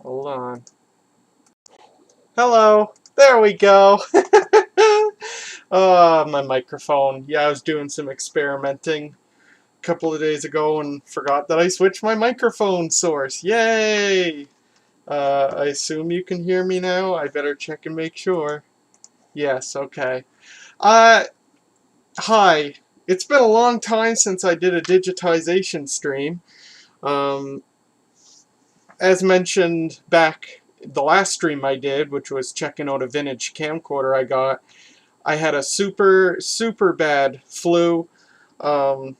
Hold on. Hello. There we go. Oh, my microphone. Yeah, I was doing some experimenting a couple of days ago and forgot that I switched my microphone source. Yay! I assume you can hear me now. I better check and make sure. Yes, okay. Uh, Hi. It's been a long time since I did a digitization stream. Um, as mentioned back the last stream I did, which was checking out a vintage camcorder I got, I had a super bad flu um,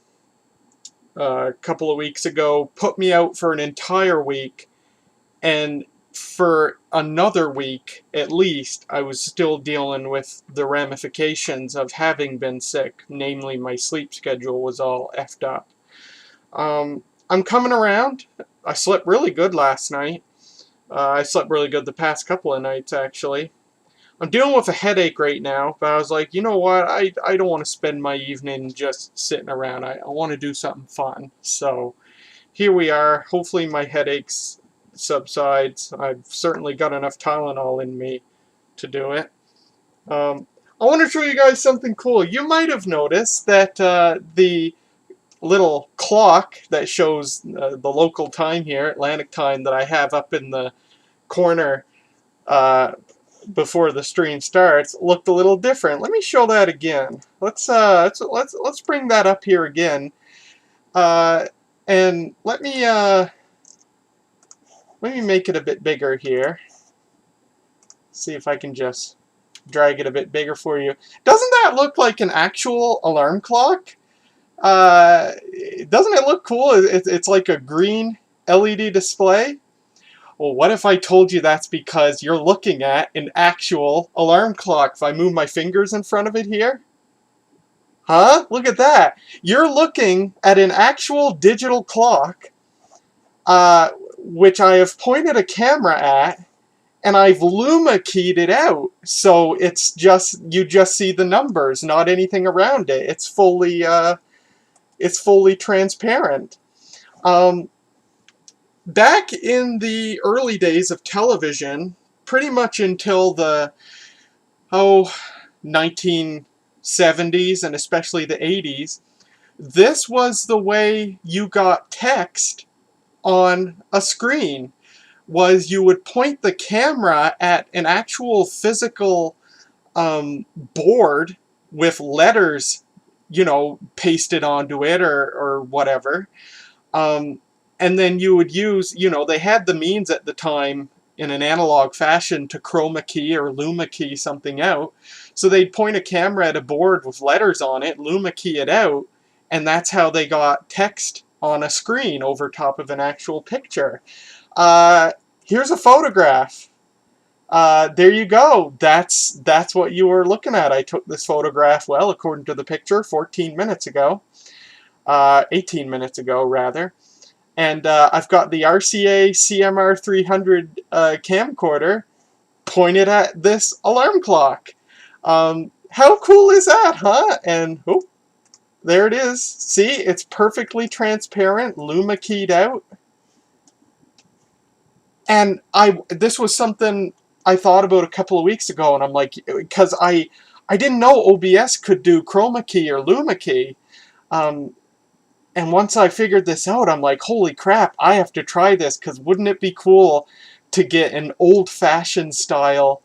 a couple of weeks ago, put me out for an entire week, and for another week at least, I was still dealing with the ramifications of having been sick, namely my sleep schedule was all effed up. I'm coming around. I slept really good last night. I slept really good the past couple of nights, actually. I'm dealing with a headache right now, but I was like, you know what? I don't want to spend my evening just sitting around. I want to do something fun. So here we are. Hopefully my headaches subsides. I've certainly got enough Tylenol in me to do it. I want to show you guys something cool. You might have noticed that the little clock that shows the local time here, Atlantic time, that I have up in the corner uh, before the stream starts, looked a little different. Let me show that again. Let's bring that up here again, and let me make it a bit bigger here. See if I can just drag it a bit bigger for you. Doesn't that look like an actual alarm clock? Doesn't it look cool? It's like a green LED display. Well, what if I told you that's because you're looking at an actual alarm clock? If I move my fingers in front of it here? Huh? Look at that. You're looking at an actual digital clock, which I have pointed a camera at, and I've luma keyed it out. So it's just, you just see the numbers, not anything around it. It's fully transparent. Back in the early days of television, pretty much until the 1970s and especially the 80s, this was the way you got text on a screen. Was you would point the camera at an actual physical board with letters, pasted onto it or whatever. And then you would use, they had the means at the time in an analog fashion to chroma key or luma key something out. So they'd point a camera at a board with letters on it, luma key it out, and that's how they got text on a screen over top of an actual picture. Here's a photograph. There you go. That's what you were looking at. I took this photograph, well, according to the picture, 14 minutes ago. 18 minutes ago, rather. And I've got the RCA CMR 300 camcorder pointed at this alarm clock. How cool is that, huh? And oh, there it is. See, it's perfectly transparent, luma keyed out. And this was something I thought about a couple of weeks ago, and I'm like, because I didn't know OBS could do chroma key or luma key. And once I figured this out, I'm like, holy crap, I have to try this, because wouldn't it be cool to get an old-fashioned style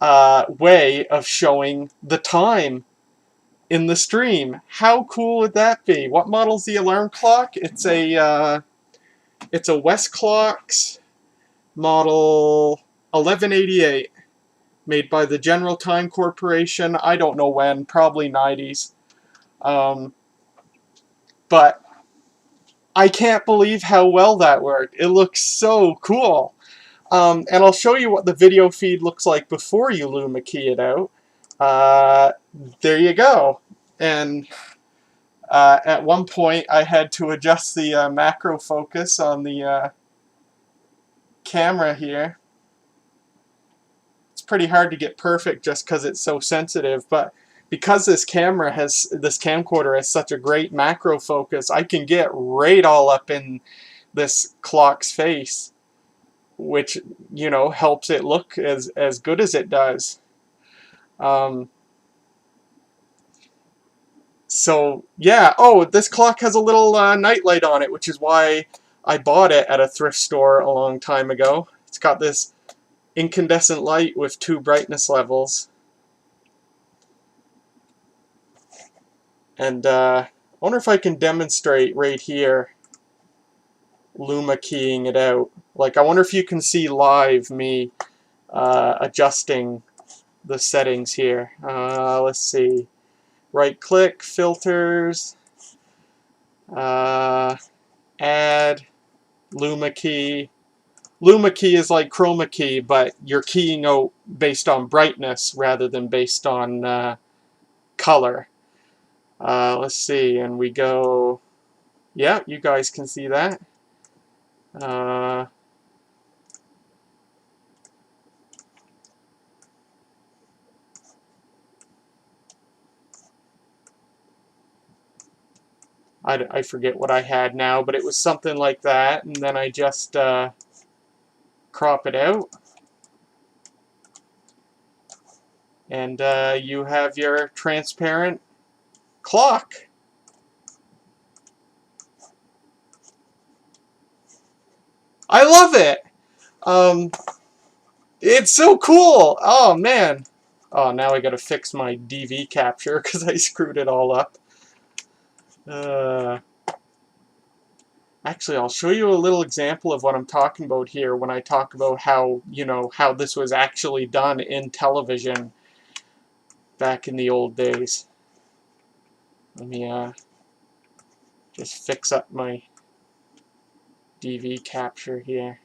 way of showing the time in the stream? How cool would that be? What model's the alarm clock? It's a Westclox model 1188, made by the General Time Corporation. I don't know when, probably 90s. But I can't believe how well that worked. It looks so cool. And I'll show you what the video feed looks like before you luma key it out. There you go. And at one point I had to adjust the macro focus on the camera here. It's pretty hard to get perfect just because it's so sensitive, but because this camcorder has such a great macro focus, I can get right all up in this clock's face. which, you know, helps it look as good as it does. Um, so yeah, oh, this clock has a little night light on it, which is why I bought it at a thrift store a long time ago. It's got this incandescent light with 2 brightness levels. And I wonder if I can demonstrate right here Luma keying it out. Like, I wonder if you can see live me adjusting the settings here. Let's see. Right click, filters, add, Luma key. Luma key is like chroma key, but you're keying out based on brightness rather than based on color. Let's see, and we go, yeah, you guys can see that. I forget what I had now, but it was something like that, and then I just crop it out, and you have your transparent clock. I love it. It's so cool. Oh man. Oh, now I gotta fix my DV capture because I screwed it all up. Actually, I'll show you a little example of what I'm talking about here when I talk about how, you know, how this was actually done in television back in the old days. Let me just fix up my DV capture here.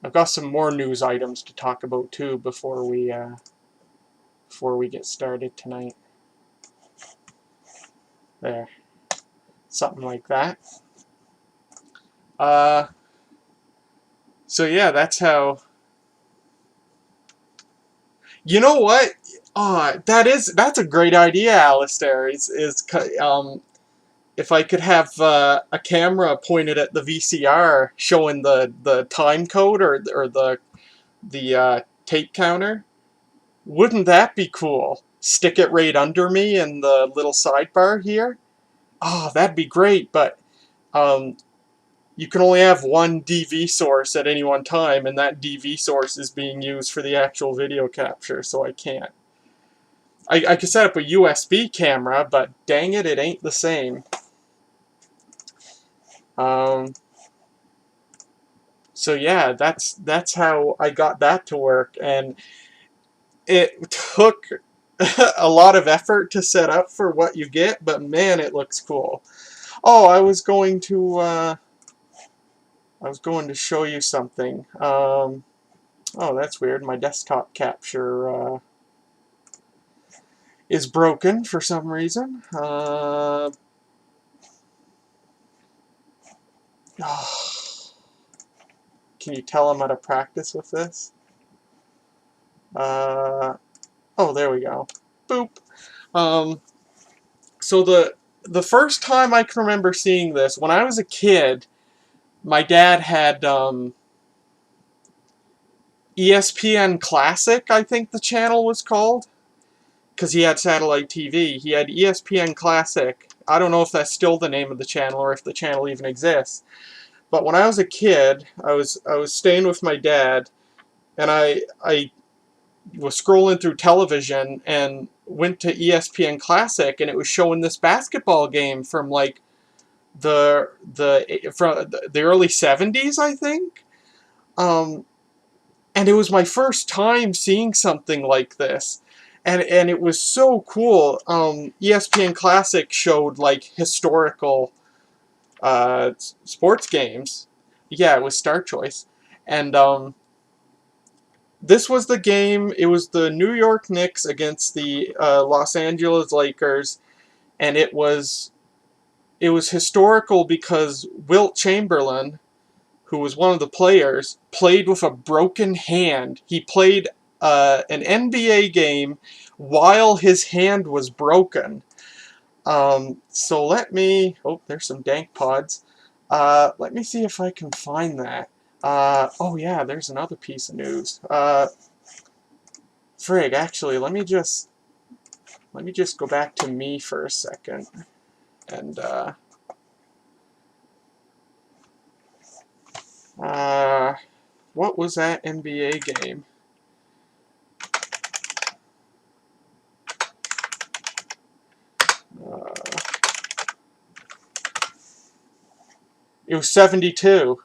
I've got some more news items to talk about too before we get started tonight. There, something like that. So yeah, that's how. You know what? That's a great idea, Alistair. If I could have a camera pointed at the VCR showing the time code or the tape counter, wouldn't that be cool? Stick it right under me in the little sidebar here. Oh, that'd be great. But um, you can only have one DV source at any one time, and that DV source is being used for the actual video capture, so I can't. I could set up a USB camera, but dang it, it ain't the same. So yeah, that's how I got that to work, and it took a lot of effort to set up for what you get, but man, it looks cool. Oh, I was going to show you something. Oh, that's weird. My desktop capture is broken for some reason. Oh, can you tell I'm out of practice with this? Oh, there we go. Boop. So the first time I can remember seeing this, when I was a kid, my dad had ESPN Classic, I think the channel was called, because he had satellite TV. He had ESPN Classic. I don't know if that's still the name of the channel or if the channel even exists. But when I was a kid, I was staying with my dad, and I was scrolling through television and went to ESPN Classic, and it was showing this basketball game from like the early 70s, I think. And it was my first time seeing something like this. And it was so cool. ESPN Classic showed like historical sports games. Yeah, it was Star Choice. And this was the game. It was the New York Knicks against the Los Angeles Lakers, and it was historical because Wilt Chamberlain, who was one of the players, played with a broken hand. He played an NBA game while his hand was broken. So let me, oh, there's some dank pods. Let me see if I can find that. Oh yeah, there's another piece of news. Frig, actually, let me just go back to me for a second. And, what was that NBA game? It was 72.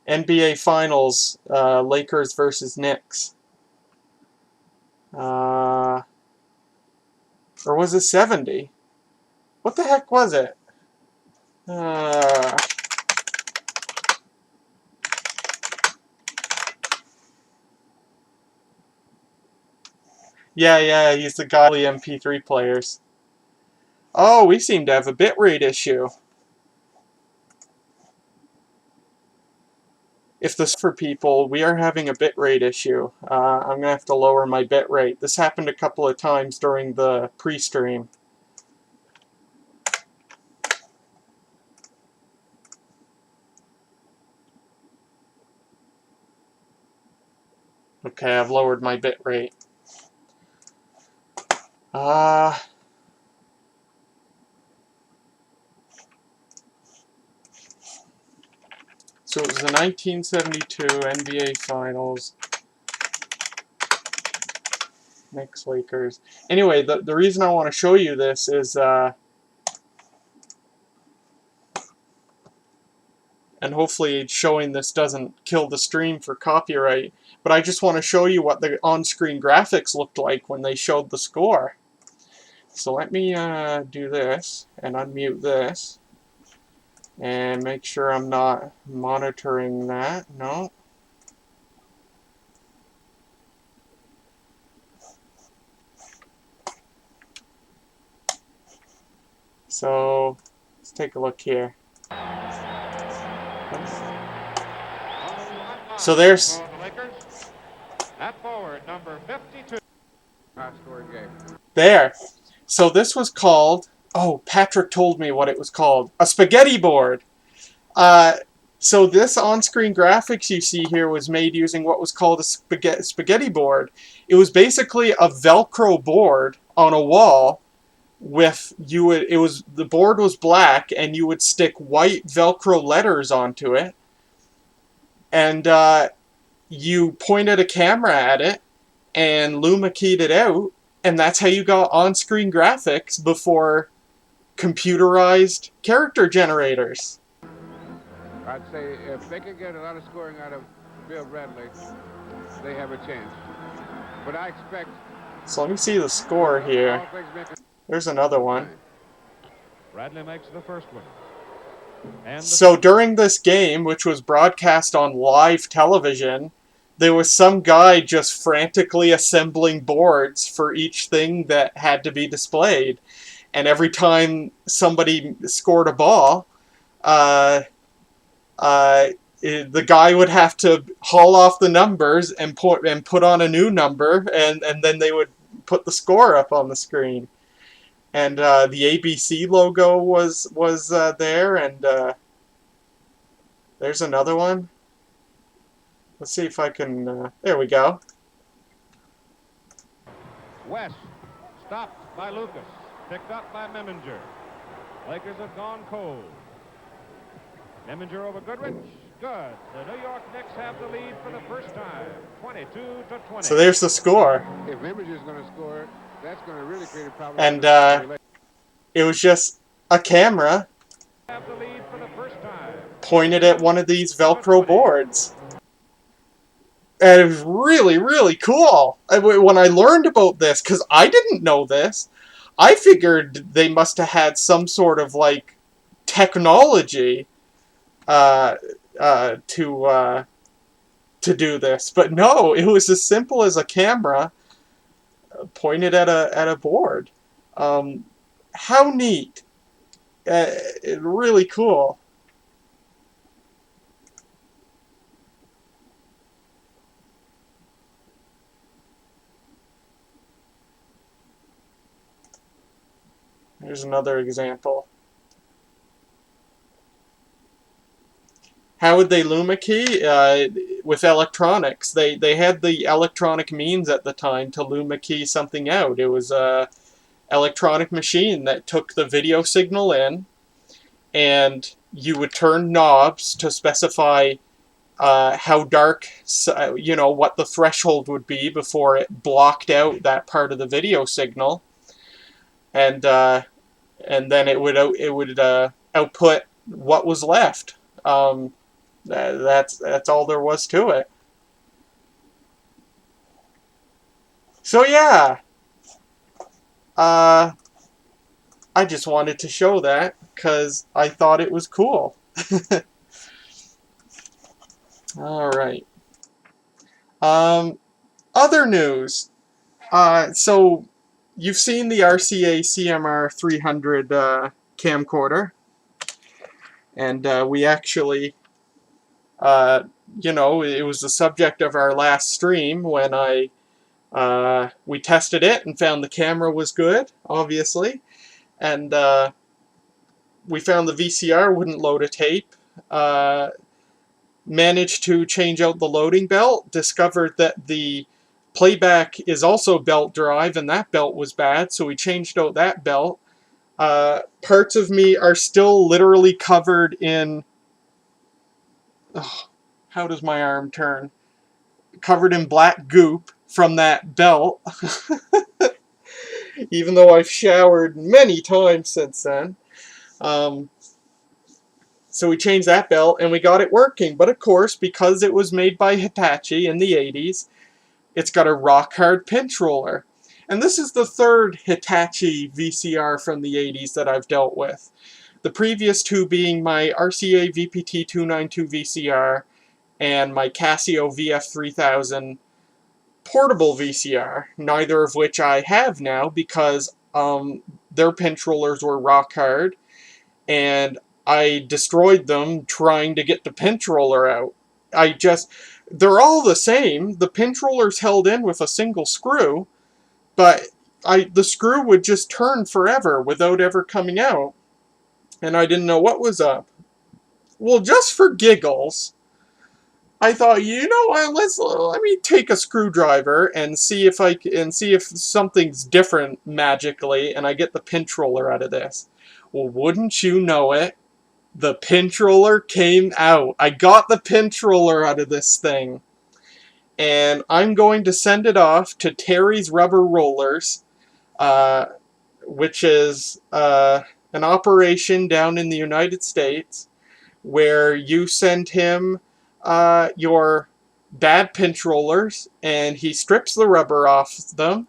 NBA Finals, Lakers versus Knicks. Or was it 70? What the heck was it? Yeah, he's the godly MP3 players. Oh, we seem to have a bitrate issue. If this for people, we are having a bitrate issue. I'm going to have to lower my bitrate. This happened a couple of times during the pre-stream. Okay, I've lowered my bitrate. So it was the 1972 NBA Finals. Knicks, Lakers. Anyway, the reason I want to show you this is, and hopefully showing this doesn't kill the stream for copyright, but I just want to show you what the on-screen graphics looked like when they showed the score. So let me do this and unmute this and make sure I'm not monitoring that. No. So let's take a look here. So there's at forward number 52. There. So this was called, oh, Patrick told me what it was called, a spaghetti board. So this on-screen graphics you see here was made using what was called a spaghetti board. It was basically a Velcro board on a wall with the board was black and you would stick white Velcro letters onto it, and you pointed a camera at it and Luma keyed it out, and that's how you got on-screen graphics before computerized character generators. I'd say if they can get a lot of scoring out of Bill Bradley, they have a chance. But I expect... So let me see the score here. There's another one. Bradley makes the first one. And so during this game, which was broadcast on live television, there was some guy just frantically assembling boards for each thing that had to be displayed. And every time somebody scored a ball, the guy would have to haul off the numbers and put on a new number, and then they would put the score up on the screen. And the ABC logo was there, and there's another one. Let's see if I can. There we go. West, stopped by Lucas, picked up by Memminger. Lakers have gone cold. Memminger over Goodrich. Good. The New York Knicks have the lead for the first time, 22-20. So there's the score. If Memminger is going to score, that's going to really create a problem. And it was just a camera have the lead for the first time, pointed at one of these Velcro boards. And it was really, really cool. When I learned about this, because I didn't know this, I figured they must have had some sort of, like, technology to do this. But no, it was as simple as a camera pointed at a board. How neat. Really cool. Here's another example. How would they loom a key? With electronics. They had the electronic means at the time to loom a key something out. It was a electronic machine that took the video signal in, and you would turn knobs to specify how dark, what the threshold would be before it blocked out that part of the video signal, and then it would output what was left. That's all there was to it. So yeah, uh, I just wanted to show that because I thought it was cool. All right. Um, Other news. So you've seen the RCA CMR 300 camcorder, and we actually, uh, it was the subject of our last stream when we tested it and found the camera was good, obviously, and we found the VCR wouldn't load a tape. Managed to change out the loading belt, discovered that the playback is also belt drive, and that belt was bad, so we changed out that belt. Parts of me are still literally covered in... Oh, how does my arm turn? Covered in black goop from that belt, even though I've showered many times since then. So we changed that belt and we got it working. But of course, because it was made by Hitachi in the 80s, it's got a rock hard pinch roller. And this is the third Hitachi VCR from the 80s that I've dealt with. The previous two being my RCA VPT292 VCR and my Casio VF3000 portable VCR, neither of which I have now because their pinch rollers were rock hard, and I destroyed them trying to get the pinch roller out. They're all the same. The pinch roller's held in with a single screw, but the screw would just turn forever without ever coming out, and I didn't know what was up. Well, just for giggles, I thought, let me take a screwdriver and see if something's different magically, and I get the pinch roller out of this. Well, wouldn't you know it? The pinch roller came out. I got the pinch roller out of this thing. And I'm going to send it off to Terry's Rubber Rollers, which is an operation down in the United States where you send him your bad pinch rollers, and he strips the rubber off them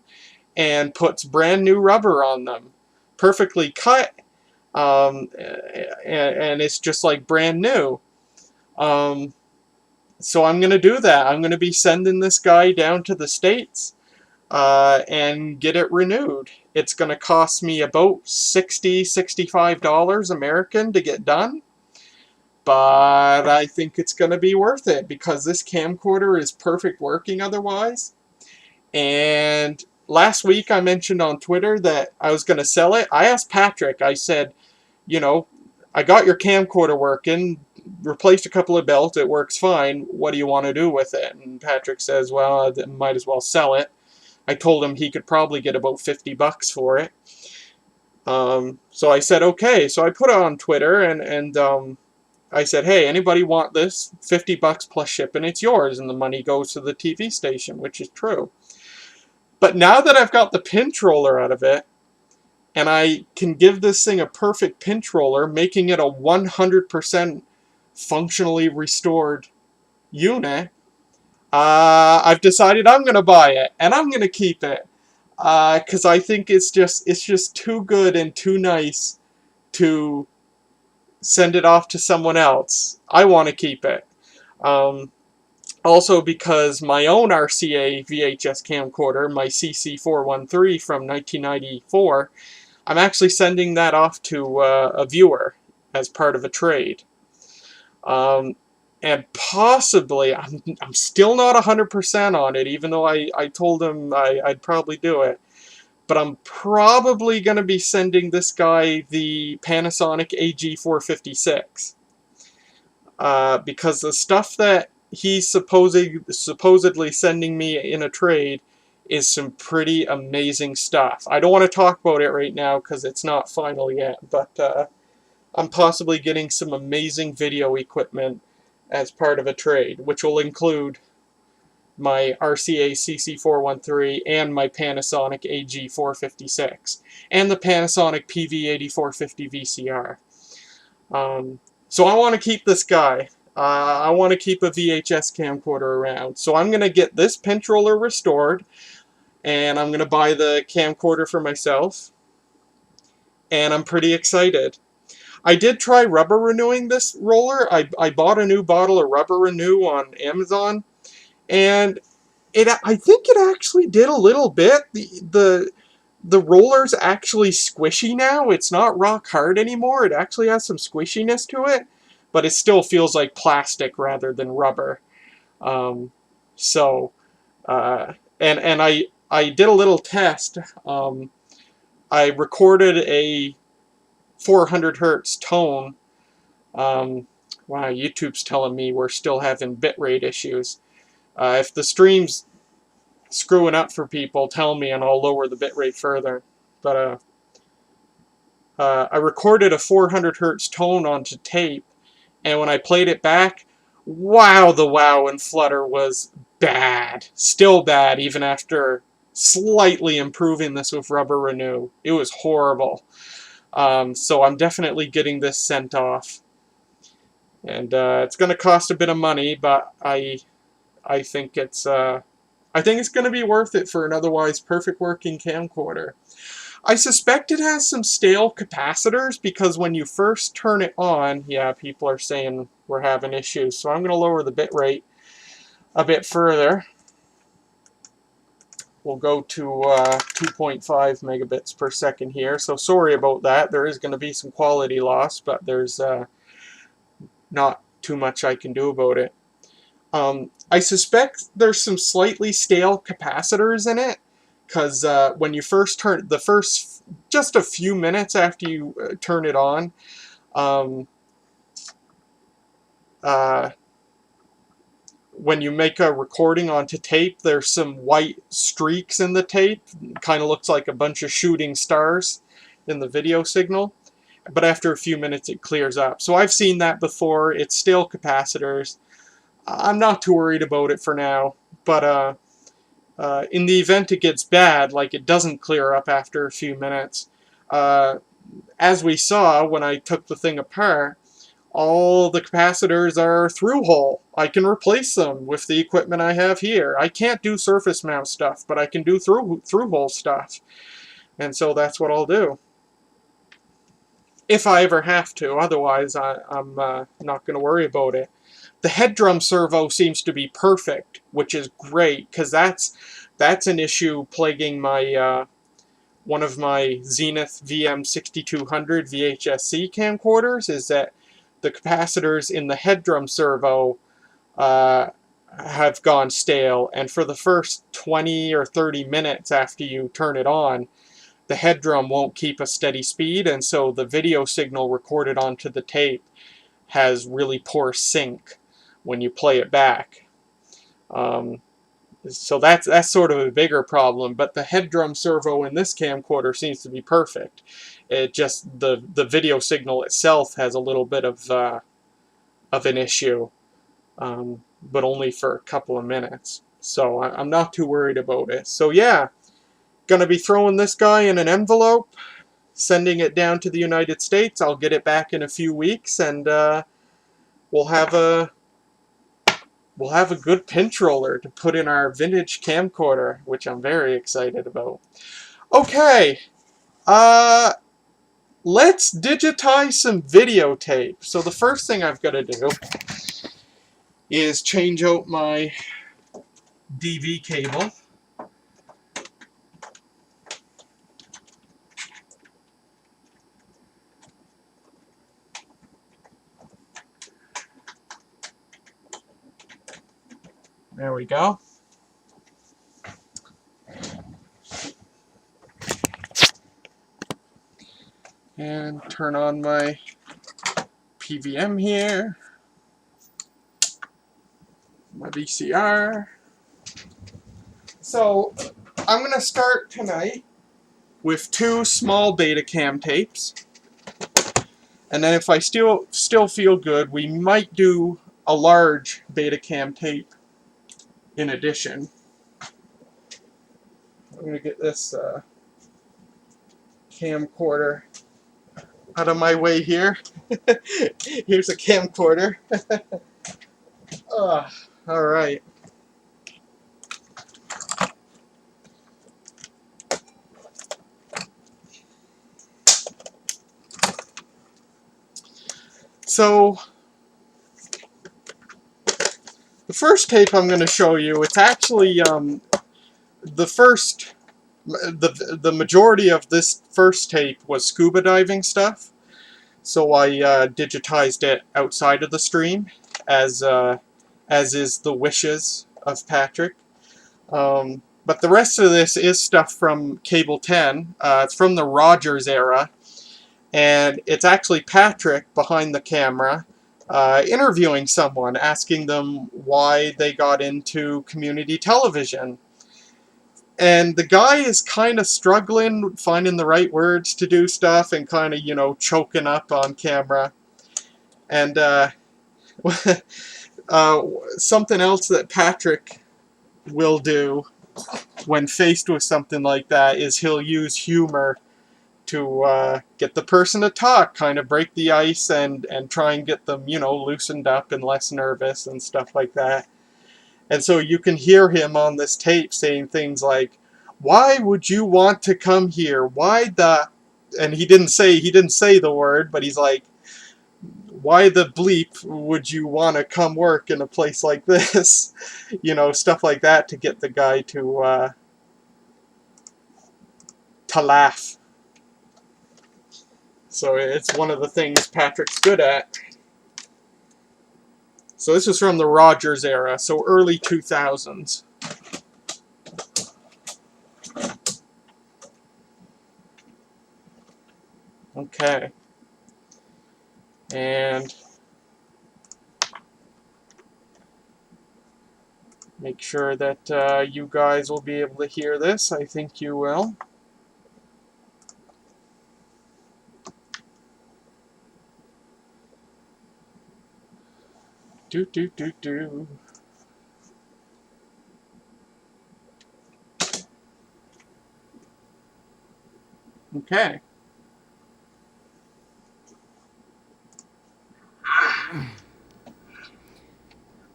and puts brand new rubber on them. Perfectly cut, and it's just like brand new. So I'm going to do that. I'm going to be sending this guy down to the States and get it renewed. It's going to cost me about $65 American to get done. But I think it's going to be worth it because this camcorder is perfect working otherwise. And last week I mentioned on Twitter that I was going to sell it. I asked Patrick, I said, I got your camcorder working, replaced a couple of belts, it works fine, what do you want to do with it? And Patrick says, well, I might as well sell it. I told him he could probably get about $50 for it. So I said, okay. So I put it on Twitter, and I said, hey, anybody want this? $50 plus shipping, it's yours, and the money goes to the TV station, which is true. But now that I've got the pinch roller out of it, and I can give this thing a perfect pinch roller, making it a 100% functionally restored unit, I've decided I'm going to buy it, and I'm going to keep it. Because I think it's just too good and too nice to send it off to someone else. I want to keep it. Also because my own RCA VHS camcorder, my CC413 from 1994, I'm actually sending that off to a viewer as part of a trade. And possibly, I'm still not 100% on it, even though I told him I'd probably do it. but I'm probably going to be sending this guy the Panasonic AG456. Because the stuff that he's supposedly sending me in a trade is some pretty amazing stuff. I don't want to talk about it right now because it's not final yet, but I'm possibly getting some amazing video equipment as part of a trade, which will include my RCA CC413 and my Panasonic AG456 and the Panasonic PV8450 VCR. So I want to keep this guy. I want to keep a VHS camcorder around. So I'm going to get this pinch roller restored, and I'm going to buy the camcorder for myself, and I'm pretty excited. I did try rubber renewing this roller. I bought a new bottle of rubber renew on Amazon, and I think it actually did a little bit. The roller's actually squishy now. It's not rock hard anymore. It actually has some squishiness to it, but it still feels like plastic rather than rubber. Um, so, and I did a little test. I recorded a 400 hertz tone. Wow, YouTube's telling me we're still having bitrate issues. If the stream's screwing up for people, tell me and I'll lower the bitrate further. But I recorded a 400 hertz tone onto tape, and when I played it back, wow, the wow and flutter was bad. Still bad, even after slightly improving this with rubber renew. It was horrible. So I'm definitely getting this sent off. And it's going to cost a bit of money, but I think it's going to be worth it for an otherwise perfect working camcorder. I suspect it has some stale capacitors because when you first turn it on, yeah, people are saying we're having issues. So I'm going to lower the bitrate a bit further. We'll go to 2.5 megabits per second here. So sorry about that. There is going to be some quality loss, but there's not too much I can do about it. I suspect there's some slightly stale capacitors in it, because when you first turn just a few minutes after you turn it on, when you make a recording onto tape, there's some white streaks in the tape. Kind of looks like a bunch of shooting stars in the video signal. But after a few minutes, it clears up. So I've seen that before. It's stale capacitors. I'm not too worried about it for now. But in the event it gets bad, like it doesn't clear up after a few minutes, as we saw when I took the thing apart, all the capacitors are through-hole. I can replace them with the equipment I have here. I can't do surface mount stuff, but I can do through-hole stuff. And so that's what I'll do. If I ever have to. Otherwise, I'm not going to worry about it. The head drum servo seems to be perfect, which is great, because that's an issue plaguing my one of my Zenith VM6200 VHS-C camcorders, is that the capacitors in the head drum servo have gone stale, and for the first 20 or 30 minutes after you turn it on, the head drum won't keep a steady speed, and so the video signal recorded onto the tape has really poor sync when you play it back. So that's sort of a bigger problem, but the head drum servo in this camcorder seems to be perfect. It just, the video signal itself has a little bit of an issue, but only for a couple of minutes. So I'm not too worried about it. So yeah, gonna be throwing this guy in an envelope, sending it down to the United States. I'll get it back in a few weeks, and we'll have a good pinch roller to put in our vintage camcorder, which I'm very excited about. Okay, let's digitize some videotape. So the first thing I've got to do is change out my DV cable. There we go. And turn on my PVM here, my VCR. So I'm going to start tonight with 2 small Betacam tapes. And then if I still feel good, we might do a large Betacam tape in addition. I'm going to get this camcorder out of my way here. Here's a camcorder. Alright. So, the first tape I'm going to show you, it's actually the majority of this first tape was scuba diving stuff. So I digitized it outside of the stream, as is the wishes of Patrick. But the rest of this is stuff from Cable 10. It's from the Rogers era, and it's actually Patrick behind the camera interviewing someone, asking them why they got into community television. And the guy is kind of struggling, finding the right words to do stuff, and kind of, choking up on camera. And something else that Patrick will do when faced with something like that is he'll use humor to get the person to talk, kind of break the ice and try and get them, loosened up and less nervous and stuff like that. And so you can hear him on this tape saying things like, "Why would you want to come here? Why the..." And he didn't say the word, but he's like, "Why the bleep would you want to come work in a place like this?" Stuff like that to get the guy to laugh. So it's one of the things Patrick's good at. So this is from the Rogers era, so early 2000s. Okay. And make sure that you guys will be able to hear this. I think you will. Do, do, do, do. Okay. I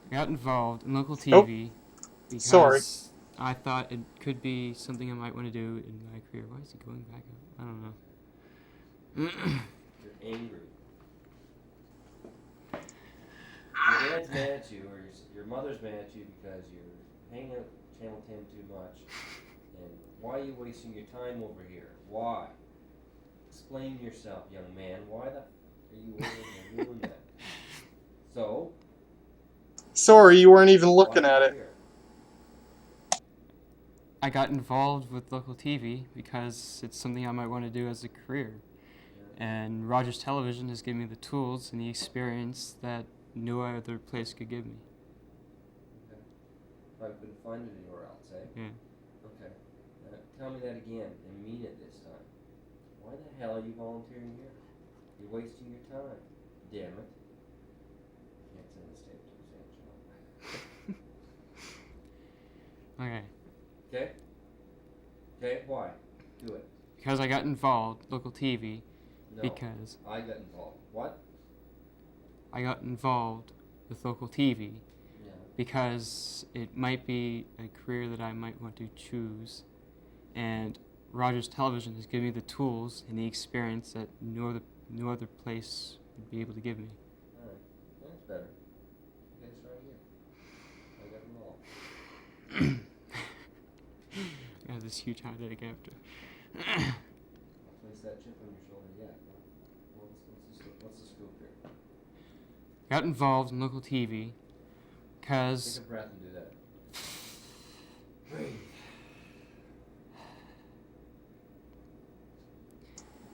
got involved in local Oh, TV sorry. because I thought it could be something I might want to do in my career. Why is he going back up? I don't know. You're angry. Your dad's mad at you, or your mother's mad at you because you're hanging out with Channel 10 too much. And why are you wasting your time over here? Why? Explain yourself, young man. Why the are you willing to ruin that? So, Sorry, you weren't even why looking are at you it. here? I got involved with local TV because it's something I might want to do as a career. Yeah. And Rogers Television has given me the tools and the experience that no other place could give me. Okay. I couldn't find it anywhere else, eh? Yeah. Okay. Tell me that again and mean it this time. Why the hell are you volunteering here? You're wasting your time. Damn it. Can't send this tape to his Okay. Okay? Okay, why? Do it. Because I got involved local TV No. because I got involved. What? I got involved with local TV Yeah. because it might be a career that I might want to choose, and Rogers Television has given me the tools and the experience that no other place would be able to give me. Alright. That's better. Okay, let's try again. I got involved. I have this huge headache after. I'll place that chip on your shoulder yet. What's the scoop here? Got involved in local TV because Take a breath and do that. Breathe.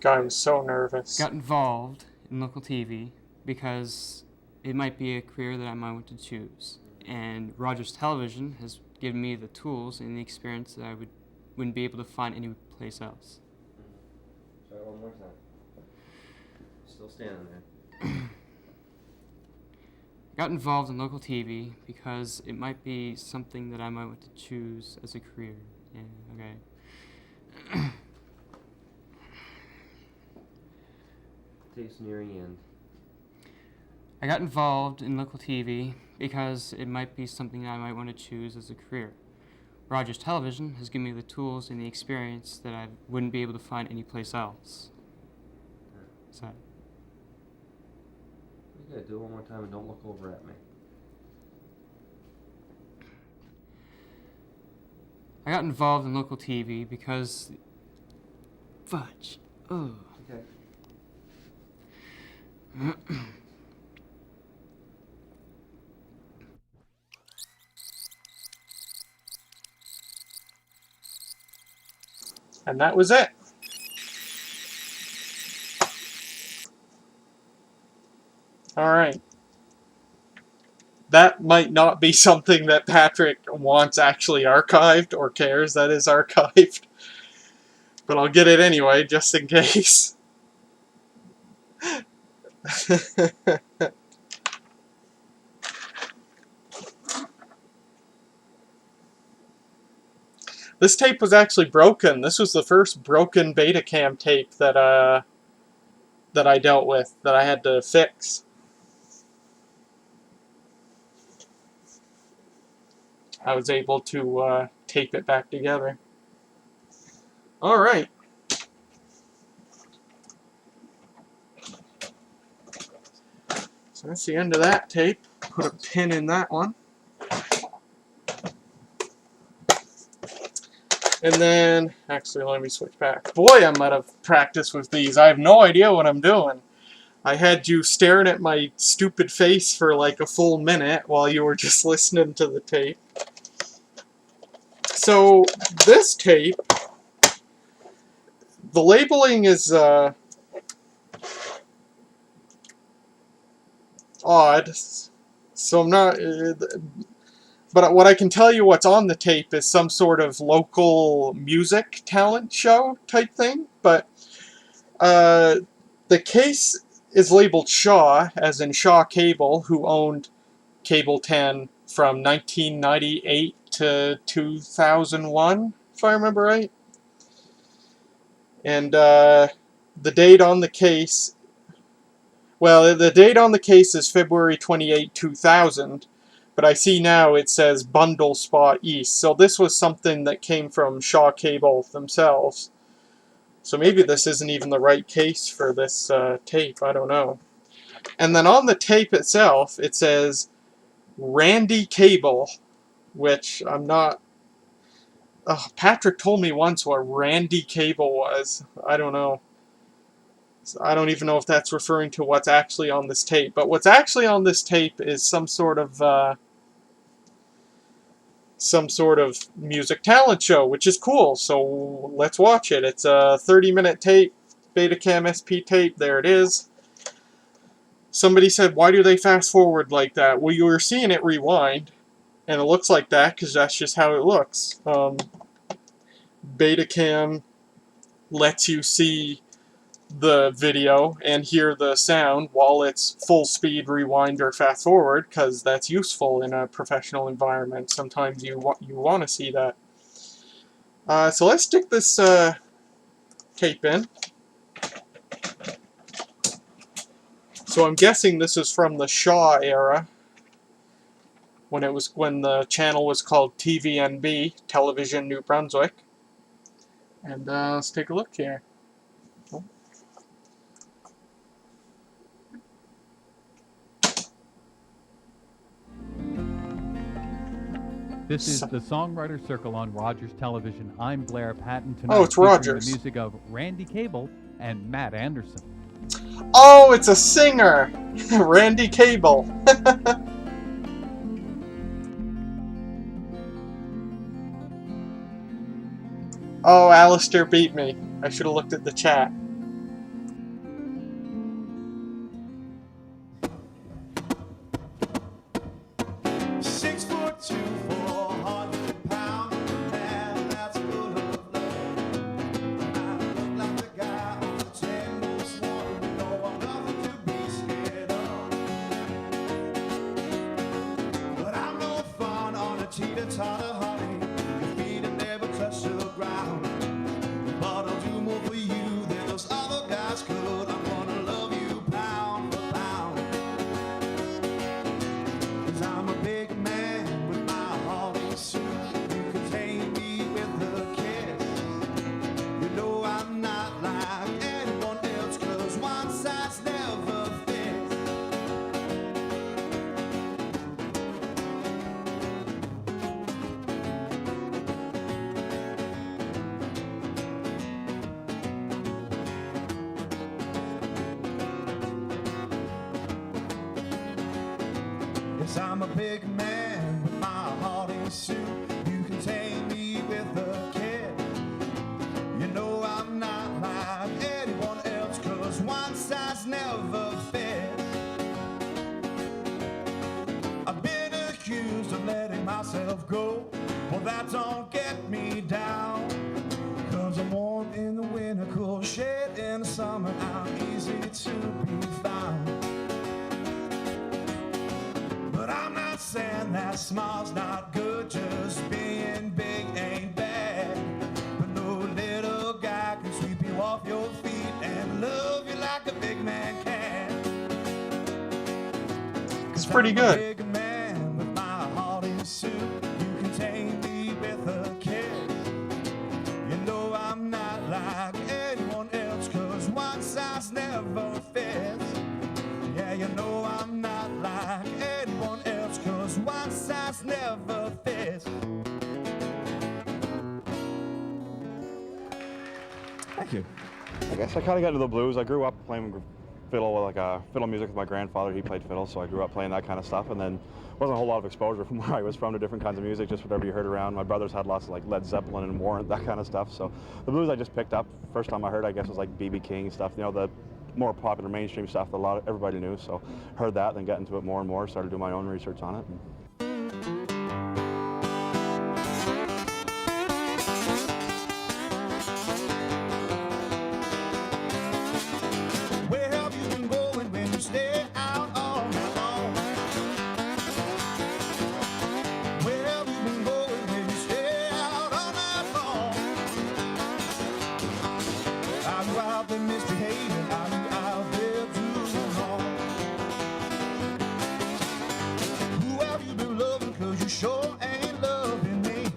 Guy was so nervous. got involved in local TV because it might be a career that I might want to choose. And Rogers Television has given me the tools and the experience that I wouldn't be able to find anyplace else. Try it one more time. Still standing there. I got involved in local TV because it might be something that I might want to choose as a career. Yeah, okay. Tape's nearing the end. I got involved in local TV because it might be something I might want to choose as a career. Rogers Television has given me the tools and the experience that I wouldn't be able to find anyplace else. So, You gotta do it one more time and don't look over at me. I got involved in local TV because... Fudge. Oh. Okay. And that was it. Alright. That might not be something that Patrick wants actually archived or cares that is archived. But I'll get it anyway, just in case. This tape was actually broken. This was the first broken Betacam tape that I dealt with, that I had to fix. I was able to tape it back together. Alright. So that's the end of that tape. Put a pin in that one. And then, actually, let me switch back. Boy, I'm out of practice with these. I have no idea what I'm doing. I had you staring at my stupid face for like a full minute while you were just listening to the tape. So, this tape, the labeling is odd. So I'm not... But what I can tell you what's on the tape is some sort of local music talent show type thing. But the case is labeled Shaw, as in Shaw Cable, who owned Cable 10 from 1998 to 2001, if I remember right. And the date on the case... Well, the date on the case is February 28, 2000. But I see now it says Bundle Spot East. So this was something that came from Shaw Cable themselves. So maybe this isn't even the right case for this tape. I don't know. And then on the tape itself, it says Randy Cable, which I'm not... Patrick told me once what Randy Cable was. I don't know. So I don't even know if that's referring to what's actually on this tape. But what's actually on this tape is some sort of music talent show, which is cool. So let's watch it. It's a 30-minute tape, Betacam SP tape. There it is. Somebody said, why do they fast forward like that? Well, you were seeing it rewind, and it looks like that because that's just how it looks. Betacam lets you see the video and hear the sound while it's full speed rewind or fast forward, because that's useful in a professional environment. Sometimes you want to see that. So let's stick this tape in. So I'm guessing this is from the Shaw era, when the channel was called TVNB, Television New Brunswick. And let's take a look here. This is the Songwriter Circle on Rogers Television. I'm Blair Patton. Tonight, oh, it's Rogers. The music of Randy Cable and Matt Anderson. Oh, it's a singer! Randy Cable. Oh, Alistair beat me. I should have looked at the chat. 2 for 100 pounds, man, that's full of love. I look like the guy on the 10 most wanted, no, I'm nothing to be scared of. But I'm no fun on a teeter-totter, honey, your feet have never touched the ground. But I'll do more for you than those other guys could. I'm gonna love you pound for pound. 'Cause I'm a big man with my Harley suit. You can tame me with a kiss. You know I'm not like anyone else, 'cause one size never fits. Yes, I'm a big man with my Harley suit. You can tame me with a kid. You know I'm not like anyone else, 'cause one size never fits. I've been accused of letting myself go. Well, that don't get me down, 'cause I'm warm in the winter, cool shade in the summer. I'm easy to be found. But I'm not saying that small's not good, just being big ain't bad. But no little guy can sweep you off your feet and love you like a big man can. It's pretty I'm a good. big man with my Harley suit. You can tame me with a kiss. You know I'm not like anyone else, 'cause one size never fits. Yeah, you know I'm not like anyone else, 'cause one size never fits. Thank you. I guess I kind of got into the blues. I grew up playing fiddle, like fiddle music with my grandfather. He played fiddle, so I grew up playing that kind of stuff. And then wasn't a whole lot of exposure from where I was from to different kinds of music, just whatever you heard around. My brothers had lots of like Led Zeppelin and Warrant, that kind of stuff. So the blues I just picked up. First time I heard, I guess, was like B.B. King stuff. You know, the more popular mainstream stuff that everybody knew. So heard that, then got into it more and more. Started doing my own research on it. Where have you been going when you stay out all night long? Where have you been going when you stay out all night long? Are you out there misbehaving? Are you out there doing wrong? Who have you been loving? 'Cause you sure ain't loving me.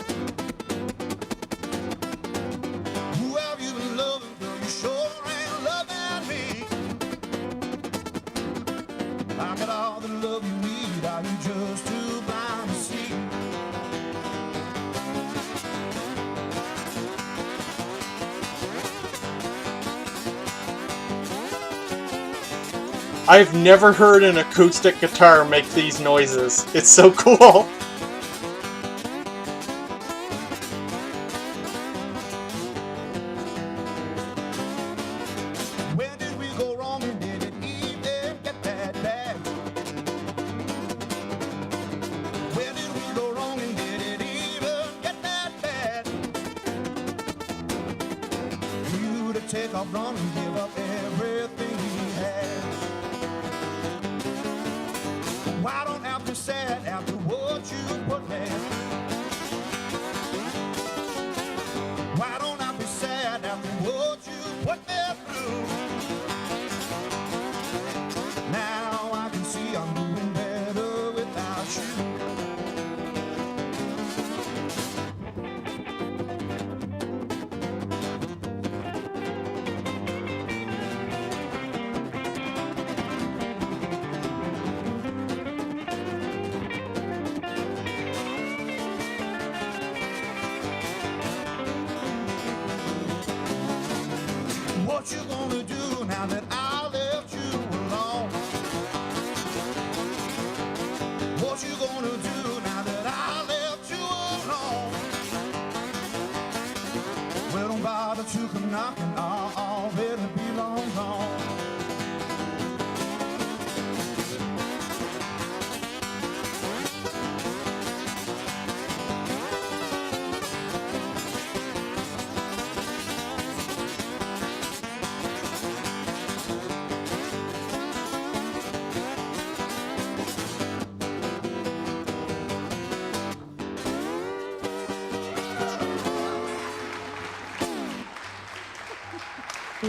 Who have you been loving? 'Cause you sure ain't loving me. I got all the love you need. Are you just too blind to see? I've never heard an acoustic guitar make these noises. It's so cool. Where did we go wrong and did it even get that bad? Where did we go wrong and did it even get that bad? For you to take off running and give up everything we had. Why don't I feel sad after what you put me? Why don't I be sad after what you put me through? Now I can see I'm doing better without you. What you gonna do now that I left you alone? What you gonna do now that I left you alone? Well, don't bother to come knocking, I'll already be long gone.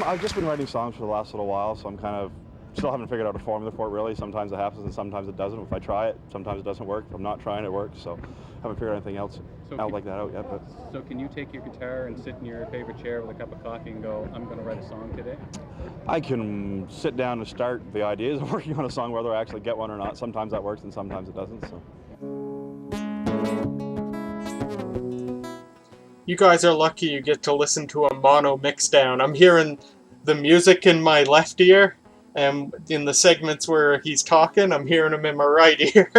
I've just been writing songs for the last little while, so I'm kind of still haven't figured out a formula for it really. Sometimes it happens and sometimes it doesn't. If I try it, sometimes it doesn't work. If I'm not trying, it works. So I haven't figured anything else out like that out yet. But So can you take your guitar and sit in your favorite chair with a cup of coffee and go, I'm going to write a song today? I can sit down and start the ideas of working on a song, whether I actually get one or not. Sometimes that works and sometimes it doesn't. So. You guys are lucky you get to listen to a mono mixdown. I'm hearing the music in my left ear, and in the segments where he's talking, I'm hearing him in my right ear.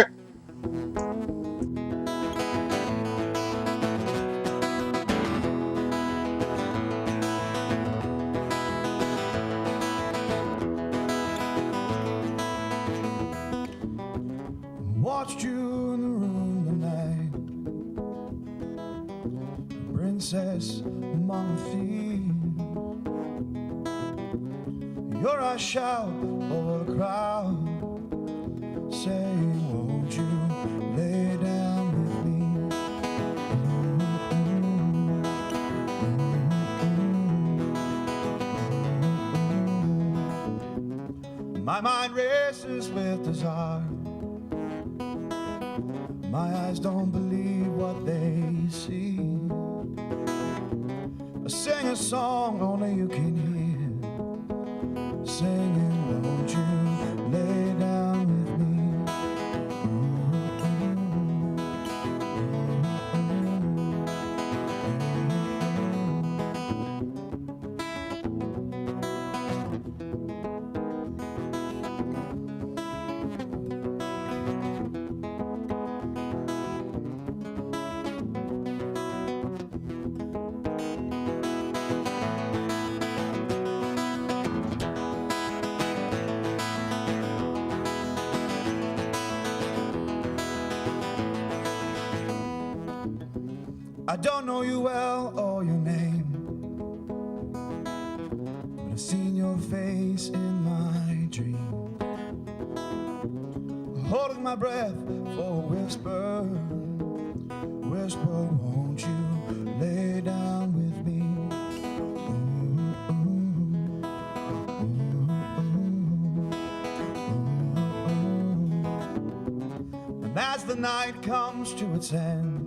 Watched you in the room tonight, princess among the thieves. Your eyes shout over the crowd, saying, won't you lay down with me? My mind races with desire. My eyes don't believe what they see. I sing a song only you can hear, singing, won't you lay down with me? I don't know you well or your name, but I've seen your face in my dream, holding my breath for a whisper, whisper, won't you lay down with me? And as the night comes to its end,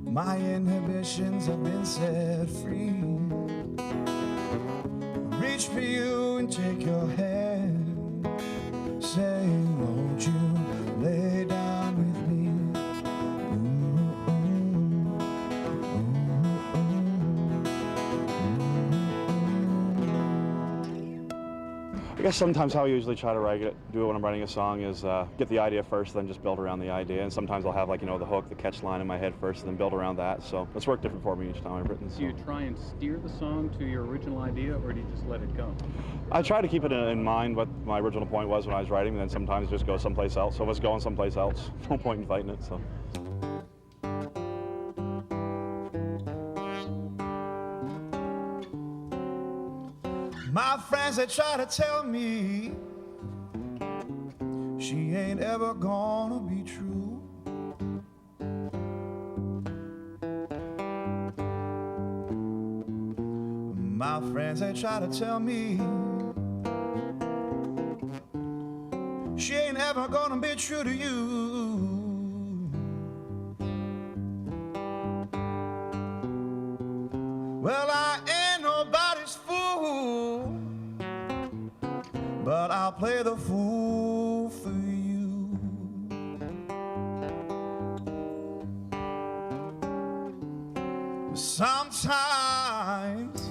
my inhibitions have been set free. Reach for you and take your hand, saying, won't you lay down with me? I guess sometimes how I usually try to do it when I'm writing a song is get the idea first, then just build around the idea. And sometimes I'll have the hook, the catch line in my head first, and then build around that. So it's worked different for me each time I've written. So. Do you try and steer the song to your original idea, or do you just let it go? I try to keep it in mind what my original point was when I was writing, and then sometimes just go someplace else. So if it's going someplace else, no point in fighting it. So. My friends, they try to tell me she ain't ever gonna be true. My friends, they try to tell me she ain't ever gonna be true to you. Well, I ain't nobody's fool, but I'll play the fool for you. Sometimes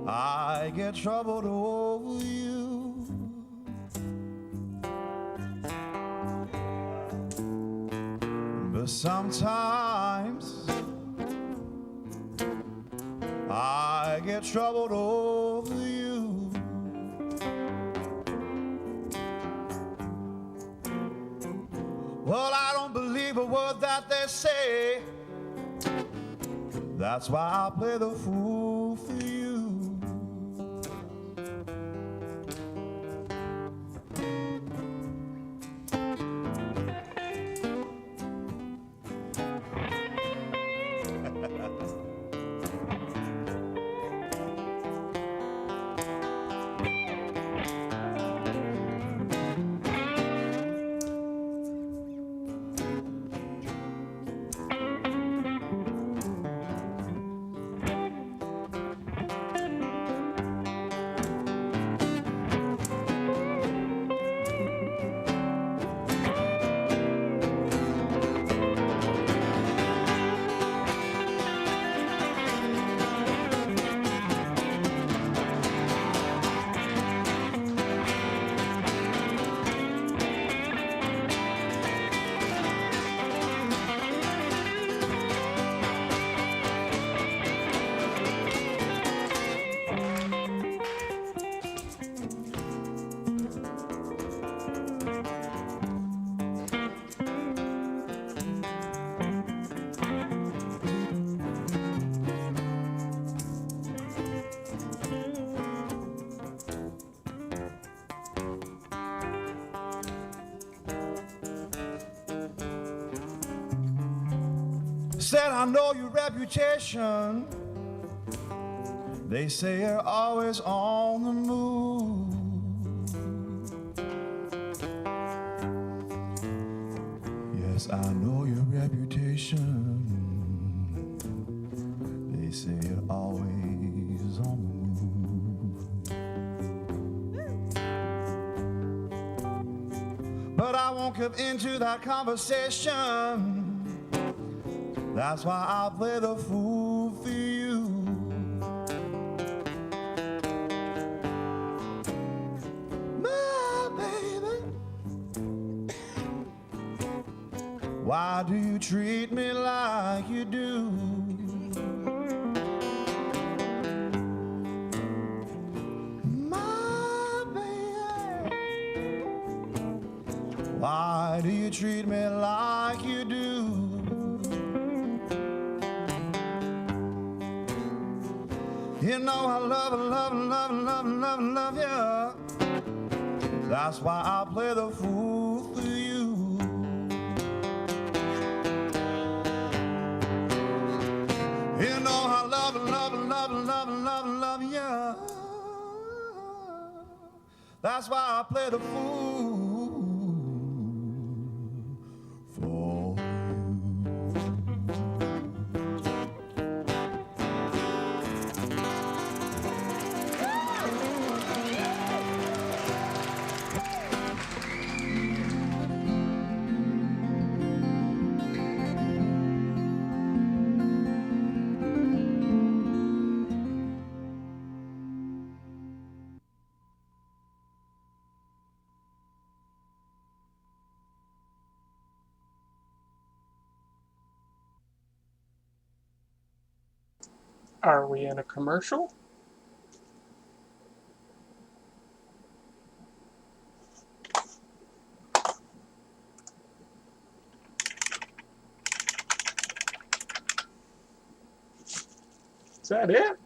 I get troubled over you. But sometimes I get troubled over you. Well, I don't believe a word that they say. That's why I play the fool for you. said, I know your reputation. They say you're always on the move. Yes, I know your reputation. They say you're always on the move. But I won't give into that conversation. That's why I'll play the fool for you. My baby, why do you treat me like you do? My baby, why do you treat me like you do? You know I love and love and love and love and love and love you. That's why I play the fool for you. You know I love and love and love and love and love and love you. That's why I play the fool for you. Are we in a commercial? Is that it?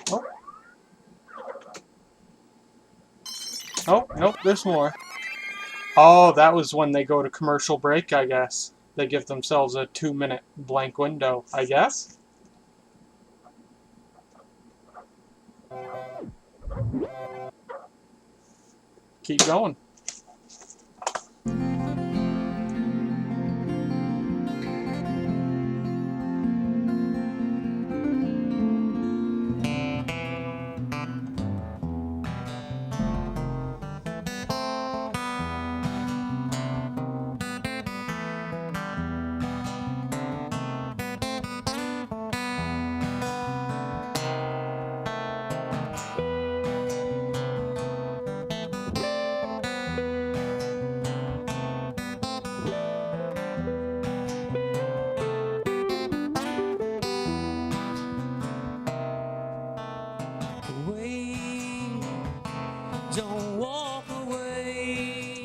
Oh. Oh, nope, there's more. Oh, that was when they go to commercial break, I guess. They give themselves a 2-minute blank window, I guess. Keep going.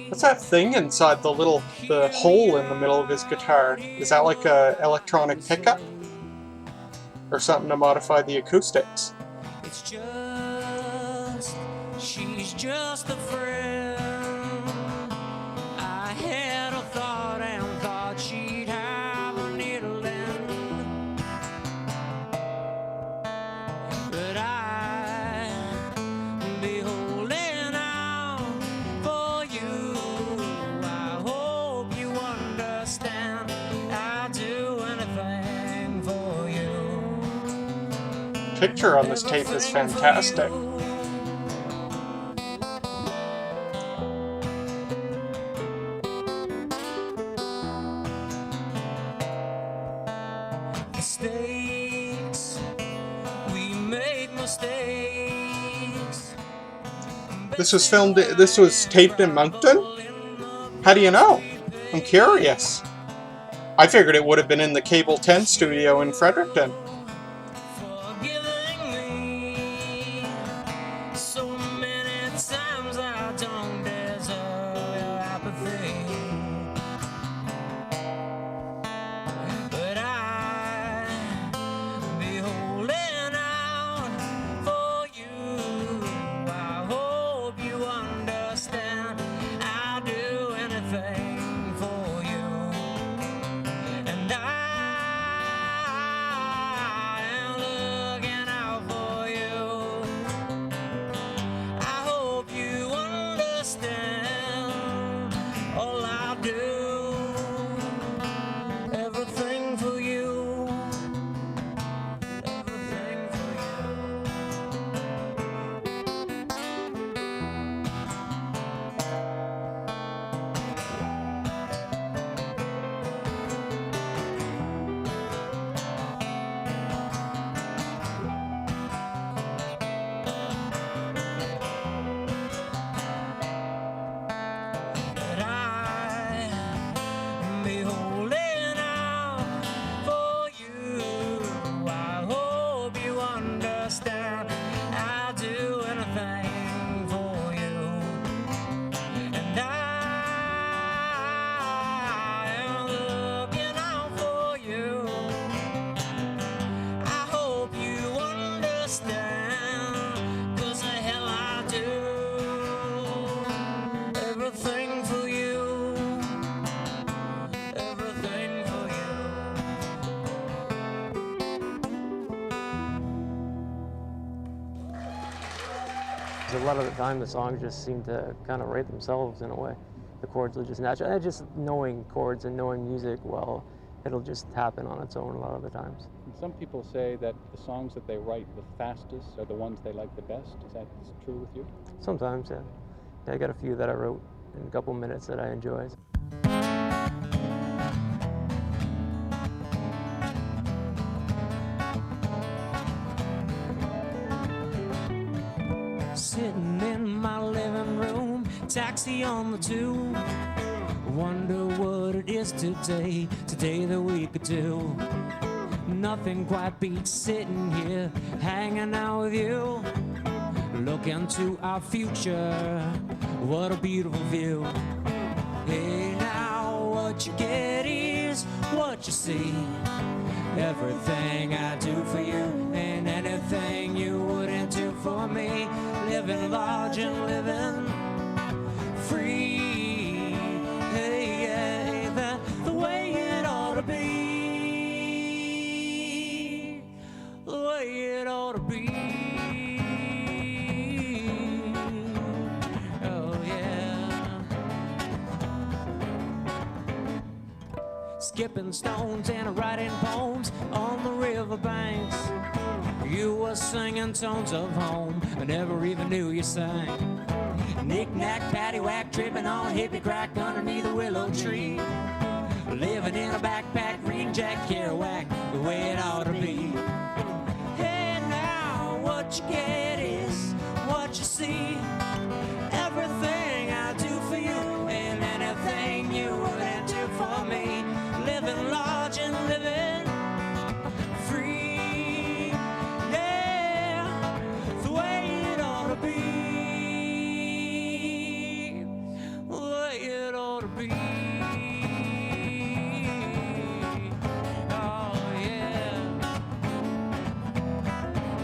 What's that thing inside the hole in the middle of his guitar? Is that like a electronic pickup? Or something to modify the acoustics? It's just, she's just a friend. I had a thought and thought she'd have a needle in, but I'd be holding out for you. I hope you understand. I'll do anything for you. Picture on this tape is fantastic. Mistakes, we make mistakes. This was taped in Moncton? How do you know? I'm curious. I figured it would have been in the Cable 10 studio in Fredericton. Forgiving me so many times I don't deserve your apathy, but I'll be holding out for you. I hope you understand. I'll do anything A lot of the time the songs just seem to kind of write themselves in a way. The chords will just naturally, and just knowing chords and knowing music, well, it'll just happen on its own a lot of the times. And some people say that the songs that they write the fastest are the ones they like the best. Is that true with you? Sometimes, yeah. I got a few that I wrote in a couple minutes that I enjoy. Sitting in my living room, taxi on the tube. Wonder what it is today that we could do. Nothing quite beats sitting here, hanging out with you. Look into our future, what a beautiful view. Hey now, what you get is what you see. Everything I do for you ain't anything you wouldn't do for me. Living large and living free. Hey, yeah, the way it ought to be. The way it ought to be. Oh, yeah. Skipping stones and writing poems on the riverbanks. You were singing tones of home, I never even knew you sang. Knick-knack, paddywhack, tripping on hippie crack underneath a willow tree. Living in a backpack, reading Jack Kerouac, the way it ought to be. Hey now, what you get is what you see. Everything I do for you ain't anything you wouldn't do for me. Living large and living free. Yeah, the way it ought to be. The way it ought to be. Oh yeah.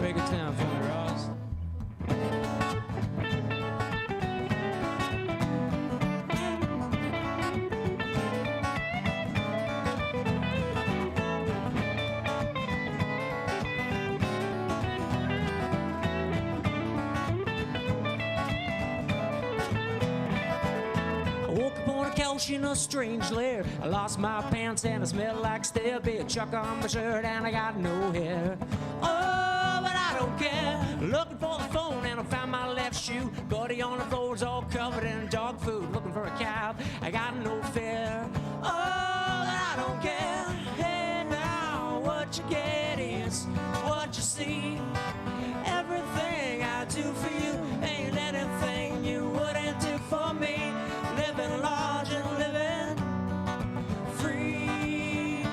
Break it down for me, Ross. I woke up on a couch in a strange lair. I lost my pants and I smelled like stale beer. Chuck on my shirt and I got no hair. Oh, but I don't care. Looking for the phone and I found my left shoe. Buddy on the floor is all covered in dog food. Looking for a cab, I got no fare. Oh, but I don't care. Hey now, what you get is what you see. Everything I do for you ain't anything you wouldn't do for me. Living large and living free.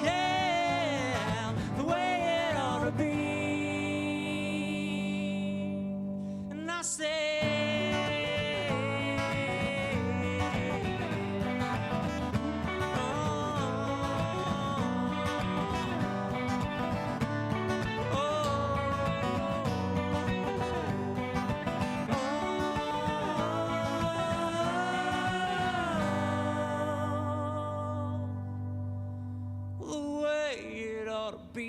Yeah, the way it ought to be. And I say, the way it ought to be.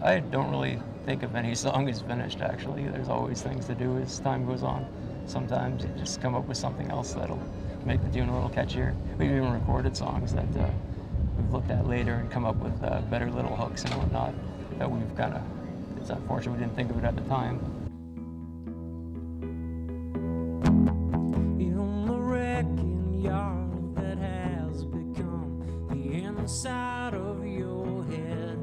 I don't really think of any song as finished, actually. There's always things to do as time goes on. Sometimes you just come up with something else that'll make the tune a little catchier. We've even recorded songs that we've looked at later and come up with better little hooks and whatnot that we've kind of, it's unfortunate we didn't think of it at the time. In the wrecking yard that has become the inside of your head.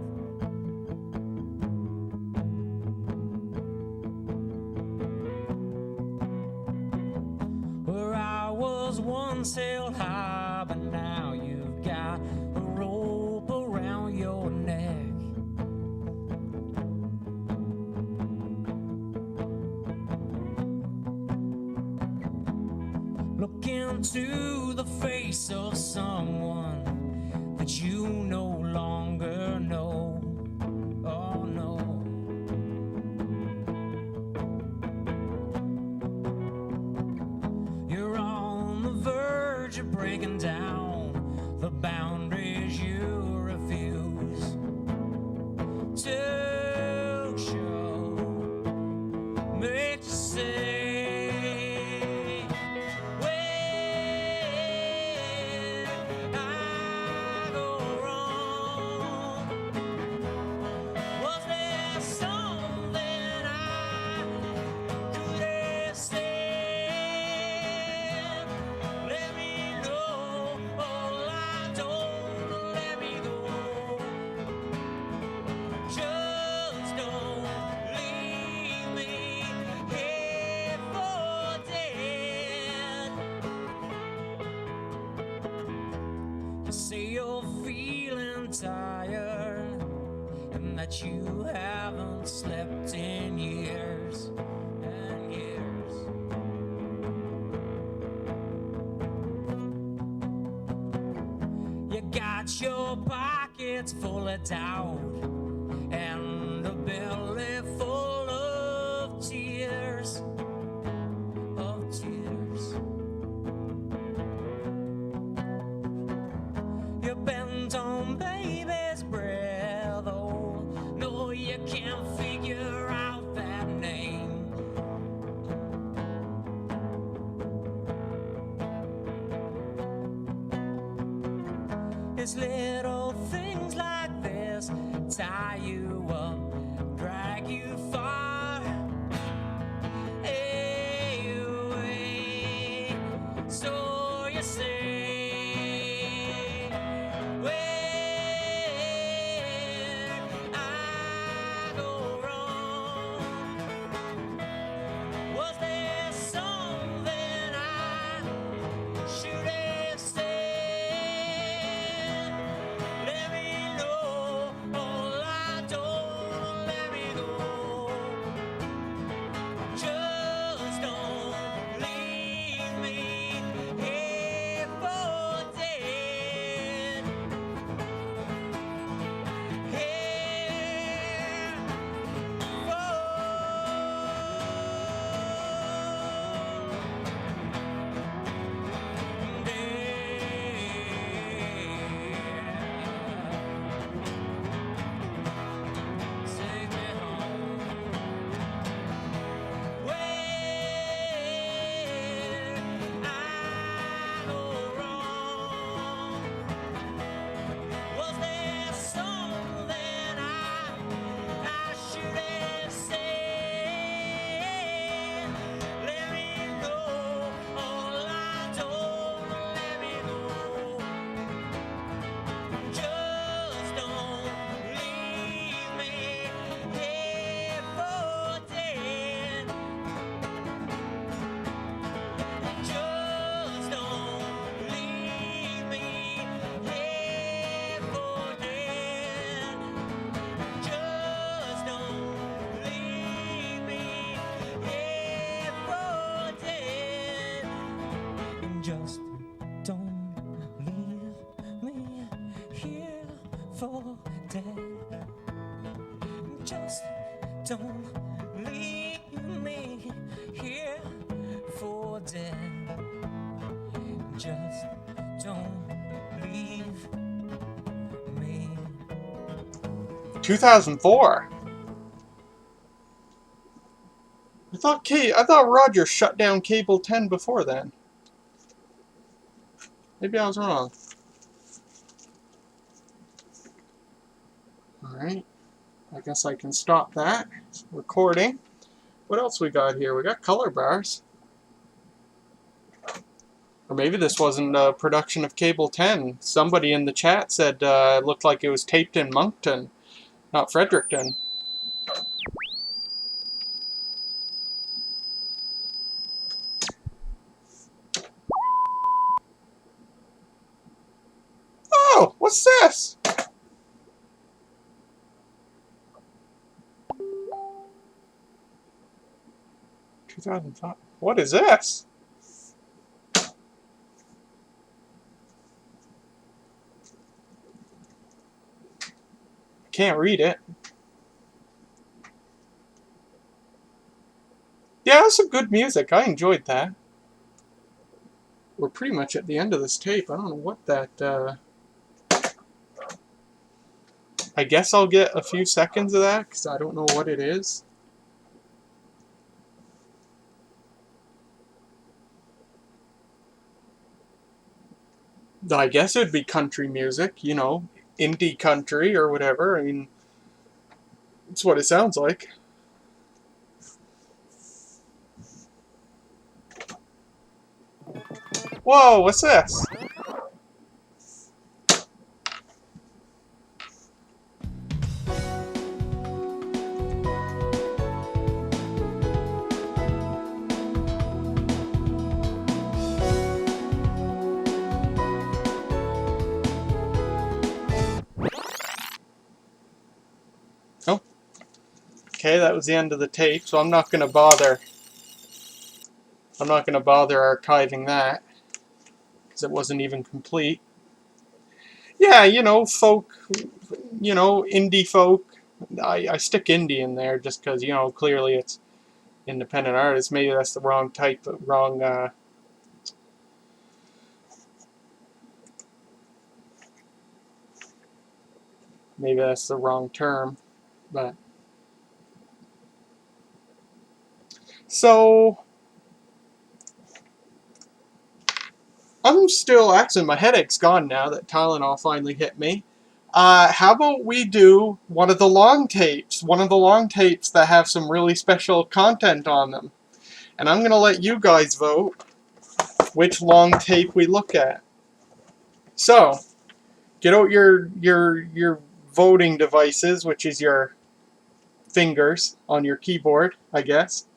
Where I was once held high, but now you've got a rope around your neck. Look into the face of someone that you no longer know. Oh no. You're on the verge you breaking down the boundaries you refuse to show. Make you say, where I go wrong. Was there something I could have said? Let me know, all I don't let me go. Just don't leave me here for dead. You say you're feeling tired and that you haven't slept in years and years. You got your pockets full of doubt and a belly full of tears, of tears. You're bent on baby's breath, oh, no, you can't figure out that name. It's little things like this tie you up, drag you far away. So you say, where I go wrong. Was there something I should have said? Let me know, all I don't let me go. Just don't leave me here for dead. Here for take me home. Where I go wrong. Was there something I should have said? Let me know, all I don't let me go. Just don't leave me here for dead. Just don't leave me here for dead. Just don't leave me here for dead. Just don't leave me here for dead. Just don't leave me here for dead. Just don't leave me. 2004. I thought Roger shut down cable 10 before then. Maybe I was wrong. Alright. I guess I can stop that recording. What else we got here? We got color bars. Or maybe this wasn't a production of Cable 10. Somebody in the chat said it looked like it was taped in Moncton, not Fredericton. Oh, what's this? What is this? Can't read it. Yeah, that's some good music. I enjoyed that. we're pretty much at the end of this tape. I don't know what that, I guess I'll get a few seconds of that, because I don't know what it is. I guess it'd be country music, you know, indie country or whatever. I mean, that's what it sounds like. Whoa, what's this? Oh, okay, that was the end of the tape, so I'm not going to bother. I'm not going to bother archiving that, because it wasn't even complete. Yeah, you know, folk, you know, indie folk. I stick indie in there just because, you know, clearly it's independent artists. Maybe that's the wrong type of, maybe that's the wrong term, but. So, I'm still, actually, my headache's gone now that Tylenol finally hit me. How about we do one of the long tapes? One of the long tapes that have some really special content on them. And I'm going to let you guys vote which long tape we look at. So, get out your voting devices, which is your fingers on your keyboard, I guess.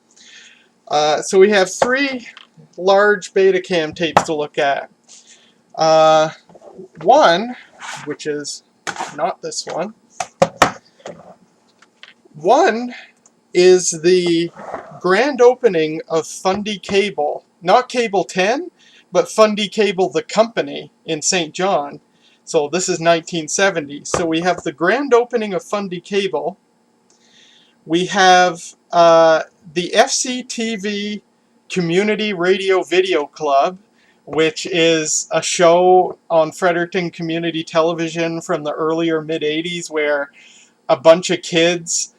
So we have 3 large Betacam tapes to look at. One, which is not this one. One is the grand opening of Fundy Cable. Not Cable 10, but Fundy Cable the company in St. John. So this is 1970. So we have the grand opening of Fundy Cable. We have the FCTV Community Radio Video Club, which is a show on Fredericton Community Television from the earlier mid-80s where a bunch of kids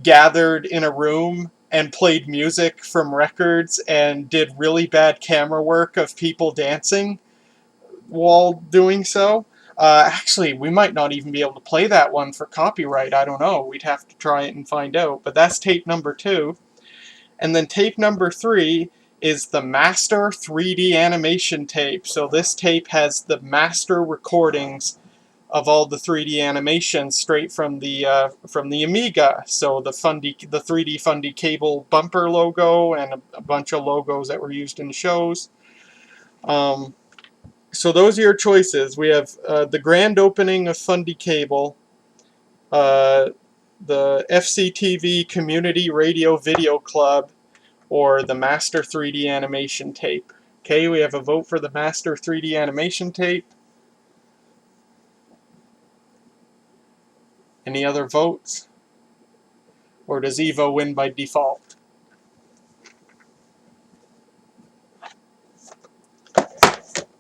gathered in a room and played music from records and did really bad camera work of people dancing while doing so. Actually, we might not even be able to play that one for copyright. I don't know. We'd have to try it and find out. But that's tape number 2. And then tape number 3 is the master 3D animation tape. So this tape has the master recordings of all the 3D animations straight from the Amiga. So the 3D Fundy Cable bumper logo and a bunch of logos that were used in shows. So those are your choices. We have the grand opening of Fundy Cable, the FCTV Community Radio Video Club, or the Master 3D Animation Tape. Okay, we have a vote for the Master 3D Animation Tape. Any other votes? Or does Evo win by default?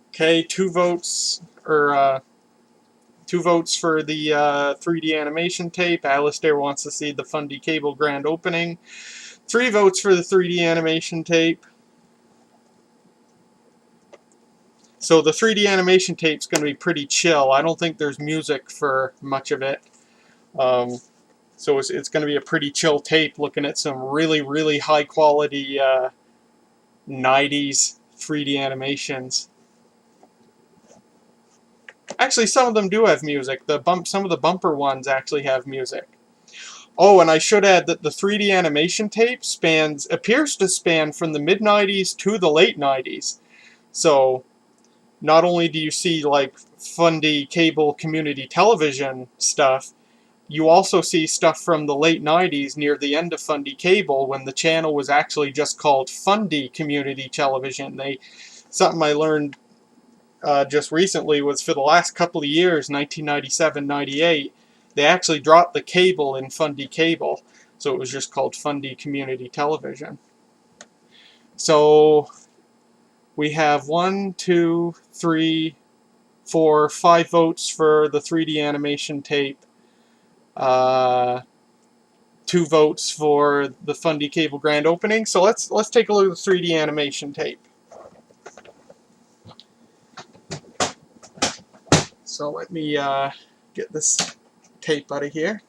Okay, 2 votes, or 2 votes for the 3D animation tape. Alistair wants to see the Fundy Cable grand opening. 3 votes for the 3D animation tape. So the 3D animation tape's going to be pretty chill. I don't think there's music for much of it. So it's going to be a pretty chill tape looking at some really, really high quality 90s 3D animations. Actually, some of them do have music. Some of the bumper ones actually have music. Oh, and I should add that the 3D animation tape appears to span from the mid-90s to the late 90s. So not only do you see like Fundy Cable Community Television stuff, you also see stuff from the late 90s near the end of Fundy Cable when the channel was actually just called Fundy Community Television. Something I learned just recently was for the last couple of years, 1997, 98, they actually dropped the cable in Fundy Cable, so it was just called Fundy Community Television. So We have 1, 2, 3, 4, 5 votes for the 3D animation tape. 2 votes for the Fundy Cable grand opening. So let's take a look at the 3D animation tape. So let me get this tape out of here.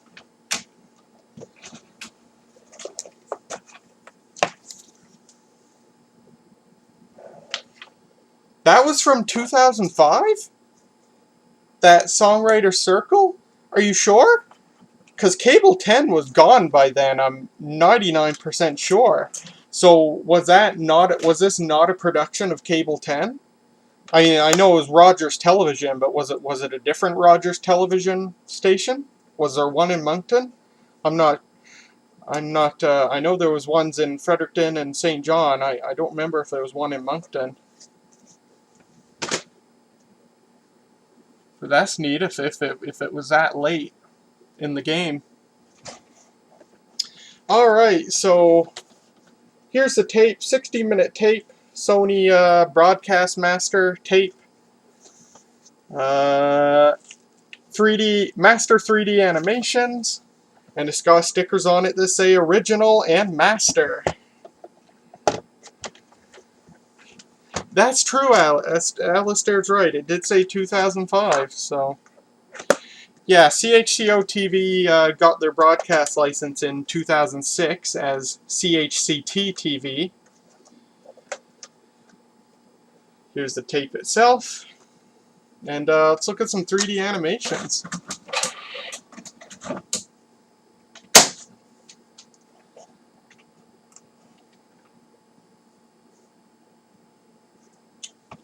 That was from 2005? That Songwriter Circle? Are you sure? Because Cable 10 was gone by then, I'm 99% sure. So was this not a production of Cable 10? I know it was Rogers Television, but was it a different Rogers Television station? Was there one in Moncton? I'm not, I know there was ones in Fredericton and St. John. I don't remember if there was one in Moncton. But that's neat if it was that late in the game. Alright, so here's the tape, 60-minute tape, Sony Broadcast Master tape. 3D Master 3D animations, and it's got stickers on it that say Original and Master. That's true, Alistair's right. It did say 2005, so... Yeah, CHCO TV got their broadcast license in 2006 as CHCT TV. Here's the tape itself. And let's look at some 3D animations.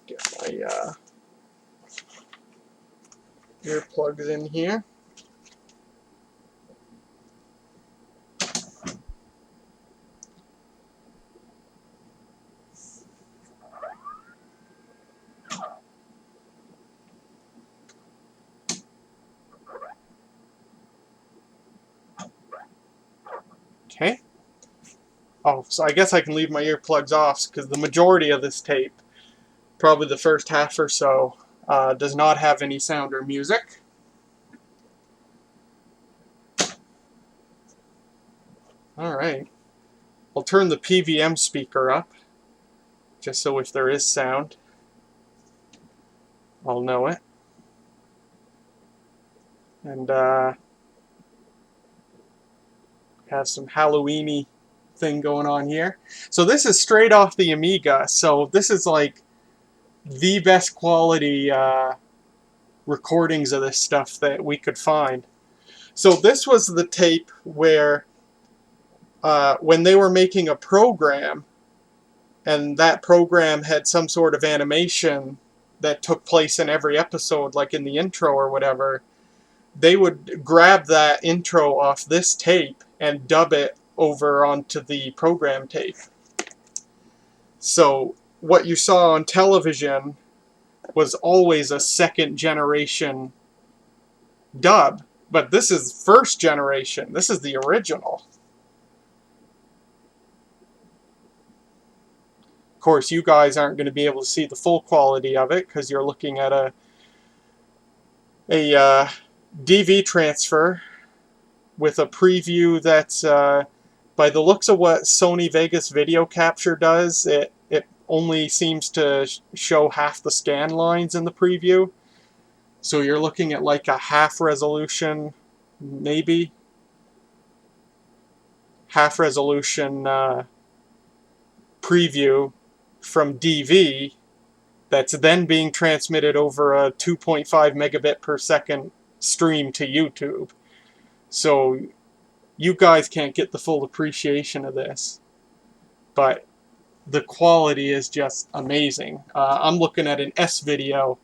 Get my earplugs in here. Okay. Oh, so I guess I can leave my earplugs off because the majority of this tape, probably the first half or so, does not have any sound or music. Alright. I'll turn the PVM speaker up, just so if there is sound, I'll know it. And have some Halloween-y thing going on here. So this is straight off the Amiga, so this is like the best quality recordings of this stuff that we could find. So this was the tape where when they were making a program, and that program had some sort of animation that took place in every episode, like in the intro or whatever, they would grab that intro off this tape and dub it over onto the program tape. So what you saw on television was always a second generation dub, but this is first generation. This is the original. Of course, you guys aren't going to be able to see the full quality of it because you're looking at a DV transfer with a preview that's, by the looks of what Sony Vegas Video Capture does, it only seems to show half the scan lines in the preview. So you're looking at like a half resolution, maybe half resolution preview from DV that's then being transmitted over a 2.5 megabit per second stream to YouTube. So you guys can't get the full appreciation of this, but the quality is just amazing. I'm looking at an S-Video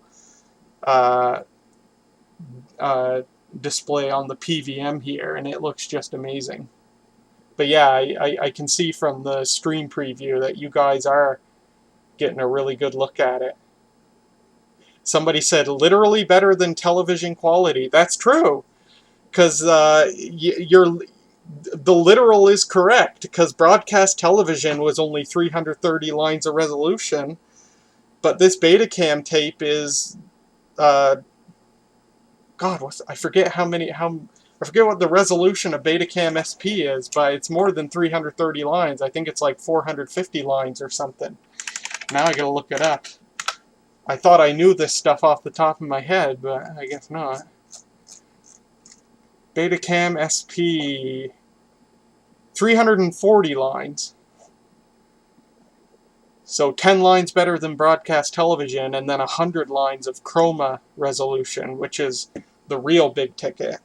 display on the PVM here, and it looks just amazing. But yeah, I can see from the stream preview that you guys are getting a really good look at it. Somebody said, literally better than television quality. That's true, because the literal is correct, because broadcast television was only 330 lines of resolution, But this Betacam tape is, God, I forget I forget what the resolution of Betacam SP is, but it's more than 330 lines. I think it's like 450 lines or something. Now I gotta look it up. I thought I knew this stuff off the top of my head, but I guess not. Betacam SP, 340 lines. So 10 lines better than broadcast television, and then 100 lines of chroma resolution, which is the real big ticket.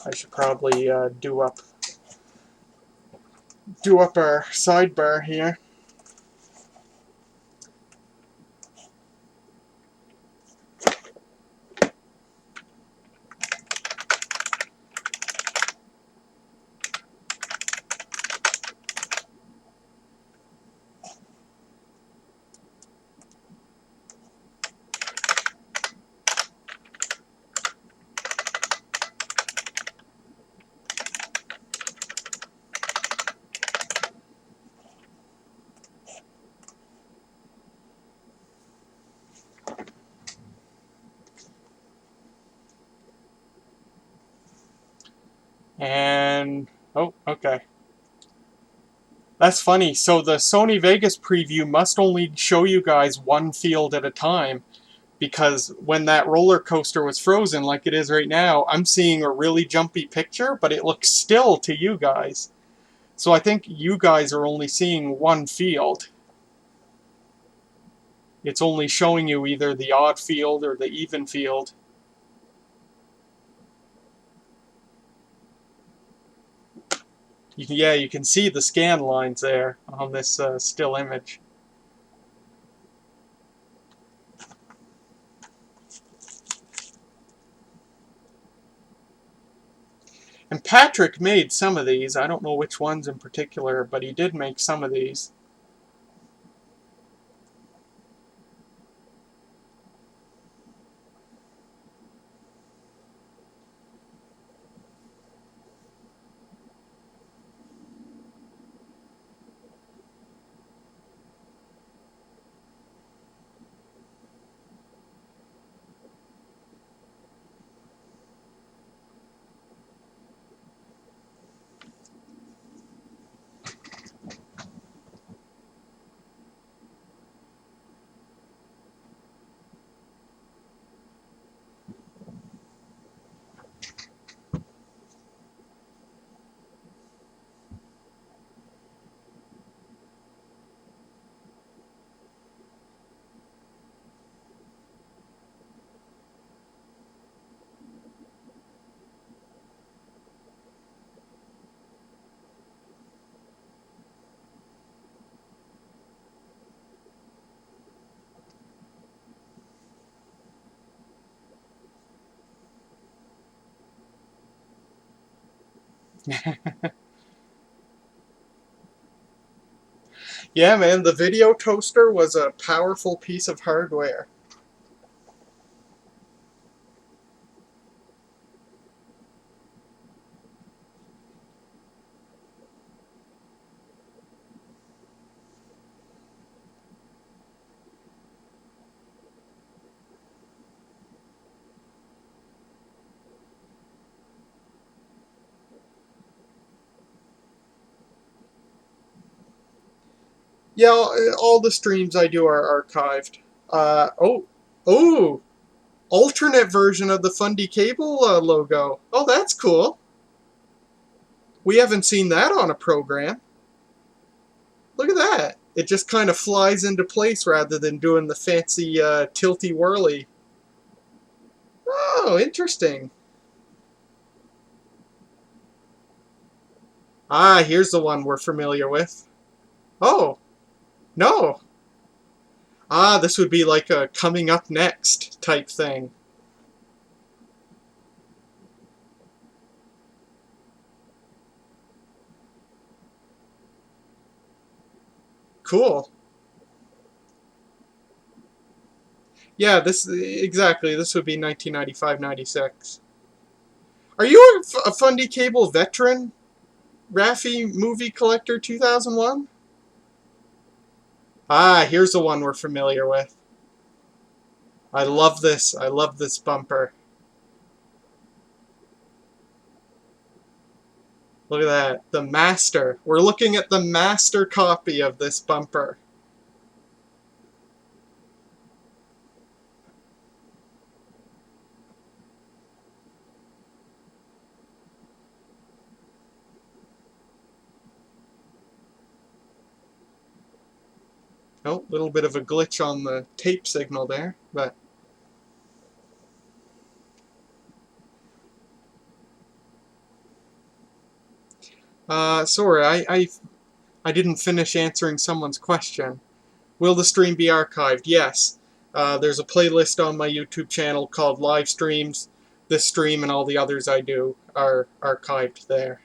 I should probably do up our sidebar here. And, oh, okay. That's funny. So the Sony Vegas preview must only show you guys one field at a time, because when that roller coaster was frozen like it is right now, I'm seeing a really jumpy picture, but it looks still to you guys. So I think you guys are only seeing one field. It's only showing you either the odd field or the even field. You can see the scan lines there on this still image. And Patrick made some of these. I don't know which ones in particular, but he did make some of these. Yeah, man, the video toaster was a powerful piece of hardware. Yeah, all the streams I do are archived. Oh, alternate version of the Fundy Cable logo. Oh, that's cool. We haven't seen that on a program. Look at that. It just kind of flies into place rather than doing the fancy tilty whirly. Oh, interesting. Ah, here's the one we're familiar with. Oh, no. Ah, this would be like a coming up next type thing. Cool. Yeah, this exactly. This would be 1995-96. Are you a Fundy Cable veteran? Raffi movie collector 2001? Ah, here's the one we're familiar with. I love this. I love this bumper. Look at that. The master. We're looking at the master copy of this bumper. Oh, a little bit of a glitch on the tape signal there, but sorry, I didn't finish answering someone's question. Will the stream be archived? Yes. There's a playlist on my YouTube channel called Live Streams. This stream and all the others I do are archived there.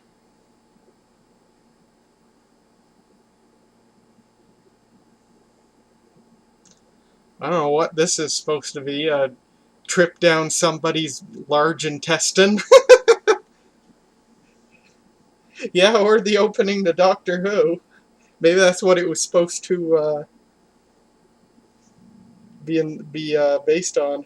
I don't know what this is supposed to be. A trip down somebody's large intestine? Yeah, or the opening to Doctor Who. Maybe that's what it was supposed to be based on.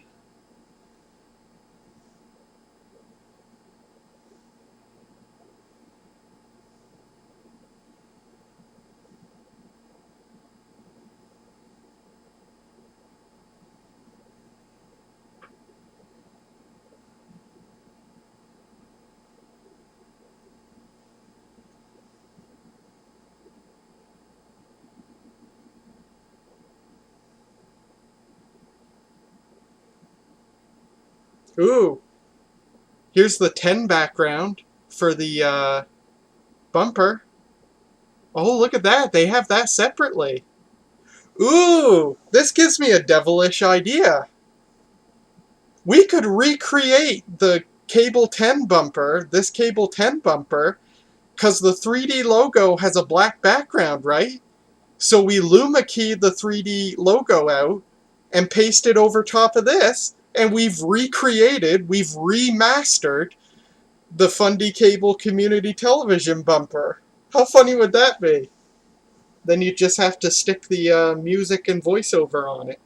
Ooh, here's the 10 background for the bumper. Oh, look at that. They have that separately. Ooh, this gives me a devilish idea. We could recreate the Cable 10 bumper, this Cable 10 bumper, because the 3D logo has a black background, right? So we Luma keyed the 3D logo out and paste it over top of this, and we've remastered the Fundy Cable Community Television bumper. How funny would that be? Then you just have to stick the music and voiceover on it.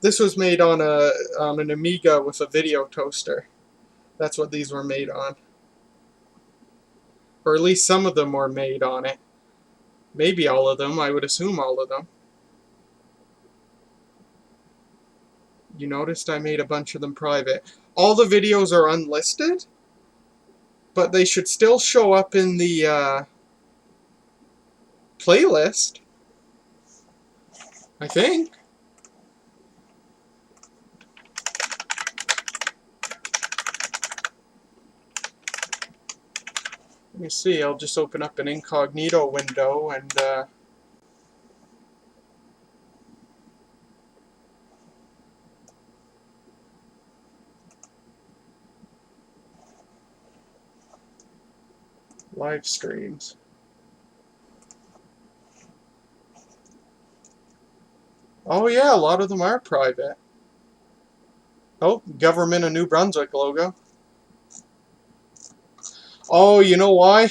This was made on an Amiga with a video toaster. That's what these were made on. Or at least some of them were made on it. Maybe all of them, I would assume all of them. You noticed I made a bunch of them private. All the videos are unlisted, but they should still show up in the playlist, I think. Let me see, I'll just open up an incognito window and live streams. Oh yeah, a lot of them are private. Oh, Government of New Brunswick logo. Oh, you know why?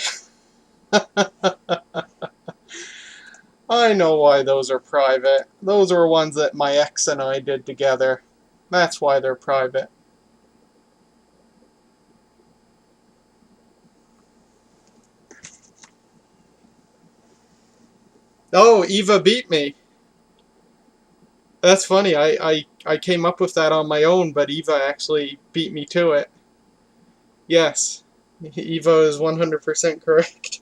I know why those are private. Those are ones that my ex and I did together. That's why they're private. Oh, Eva beat me. That's funny. I came up with that on my own, but Eva actually beat me to it. Yes. Eva is 100% correct.